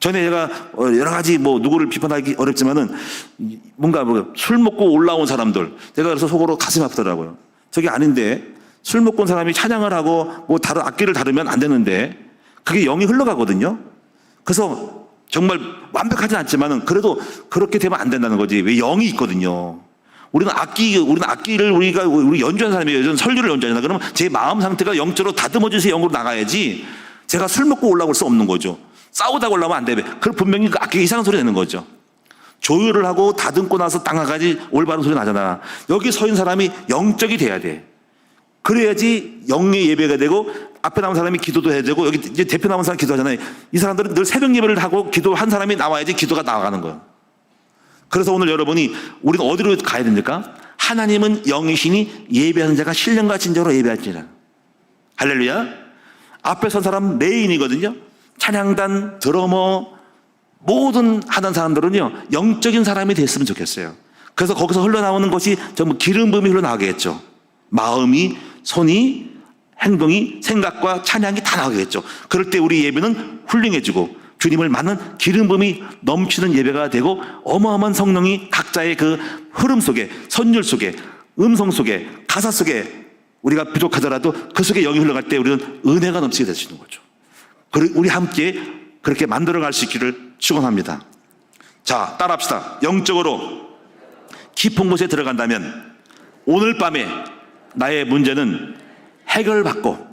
전에 제가 여러 가지 누구를 비판하기 어렵지만은 뭔가 술 먹고 올라온 사람들 제가 그래서 속으로 가슴이 아프더라고요. 저게 아닌데 술 먹고 온 사람이 찬양을 하고 다른 악기를 다루면 안 되는데 그게 영이 흘러가거든요. 그래서 정말 완벽하진 않지만은 그래도 그렇게 되면 안 된다는 거지. 왜 영이 있거든요. 우리는 악기를 우리 연주하는 사람이에요. 저는 설교를 연주하잖아요. 그러면 제 마음 상태가 영적으로 다듬어져서 영으로 나가야지 제가 술 먹고 올라올 수 없는 거죠. 싸우다가 올라오면 안 돼. 그럼 분명히 그 악기가 이상한 소리 내는 거죠. 조율을 하고 다듬고 나서 땅아가지 올바른 소리 나잖아. 여기 서 있는 사람이 영적이 돼야 돼. 그래야지 영의 예배가 되고 앞에 남은 사람이 기도도 해야 되고 여기 이제 대표 남은 사람 기도하잖아요. 이 사람들은 늘 새벽 예배를 하고 기도한 사람이 나와야지 기도가 나아가는 거예요. 그래서 오늘 여러분이 우리는 어디로 가야 됩니까? 하나님은 영이시니 예배하는 자가 신령과 진정으로 예배할지라. 할렐루야. 앞에 선 사람 메인이거든요. 찬양단, 드러머 모든 하는 사람들은요 영적인 사람이 됐으면 좋겠어요. 그래서 거기서 흘러나오는 것이 전부 기름 부음이 흘러나오겠죠. 마음이, 손이, 행동이, 생각과 찬양이 다 나오겠죠. 그럴 때 우리 예배는 훌륭해지고 주님을 만난 기름 부음이 넘치는 예배가 되고 어마어마한 성령이 각자의 그 흐름 속에, 선율 속에, 음성 속에, 가사 속에 우리가 부족하더라도 그 속에 영이 흘러갈 때 우리는 은혜가 넘치게 될 수 있는 거죠. 우리 함께 그렇게 만들어갈 수 있기를 축원합니다. 자, 따라합시다. 영적으로 깊은 곳에 들어간다면 오늘 밤에 나의 문제는 해결받고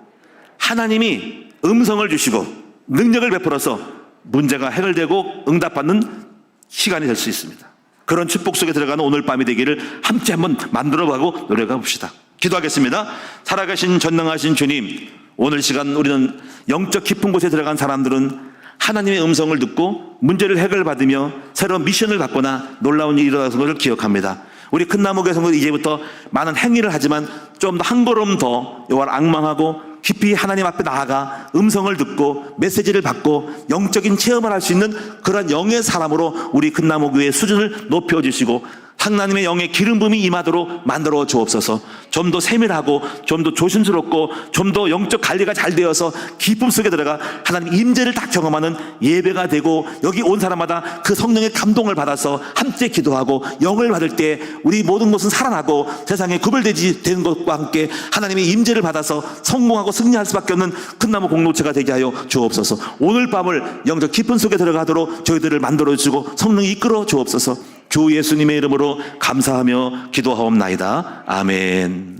하나님이 음성을 주시고 능력을 베풀어서 문제가 해결되고 응답받는 시간이 될 수 있습니다. 그런 축복 속에 들어가는 오늘 밤이 되기를 함께 한번 만들어가고 노력해 봅시다. 기도하겠습니다. 살아계신 전능하신 주님, 오늘 시간 우리는 영적 깊은 곳에 들어간 사람들은 하나님의 음성을 듣고 문제를 해결받으며 새로운 미션을 받거나 놀라운 일이 일어나는 것을 기억합니다. 우리 큰나무교회에서는 이제부터 많은 행위를 하지만 좀 더 한 걸음 더 여호와를 앙망하고 깊이 하나님 앞에 나아가 음성을 듣고 메시지를 받고 영적인 체험을 할 수 있는 그런 영의 사람으로 우리 큰나무교회의 수준을 높여주시고 하나님의 영의 기름 부음이 임하도록 만들어 주옵소서. 좀 더 세밀하고 좀 더 조심스럽고 좀 더 영적 관리가 잘 되어서 기쁨 속에 들어가 하나님 임재를 딱 경험하는 예배가 되고 여기 온 사람마다 그 성령의 감동을 받아서 함께 기도하고 영을 받을 때 우리 모든 것은 살아나고 세상에 구별되지 되는 것과 함께 하나님의 임재를 받아서 성공하고 승리할 수밖에 없는 큰나무 공동체가 되게 하여 주옵소서. 오늘 밤을 영적 깊은 속에 들어가도록 저희들을 만들어 주시고 성령이 이끌어 주옵소서. 주 예수님의 이름으로 감사하며 기도하옵나이다. 아멘.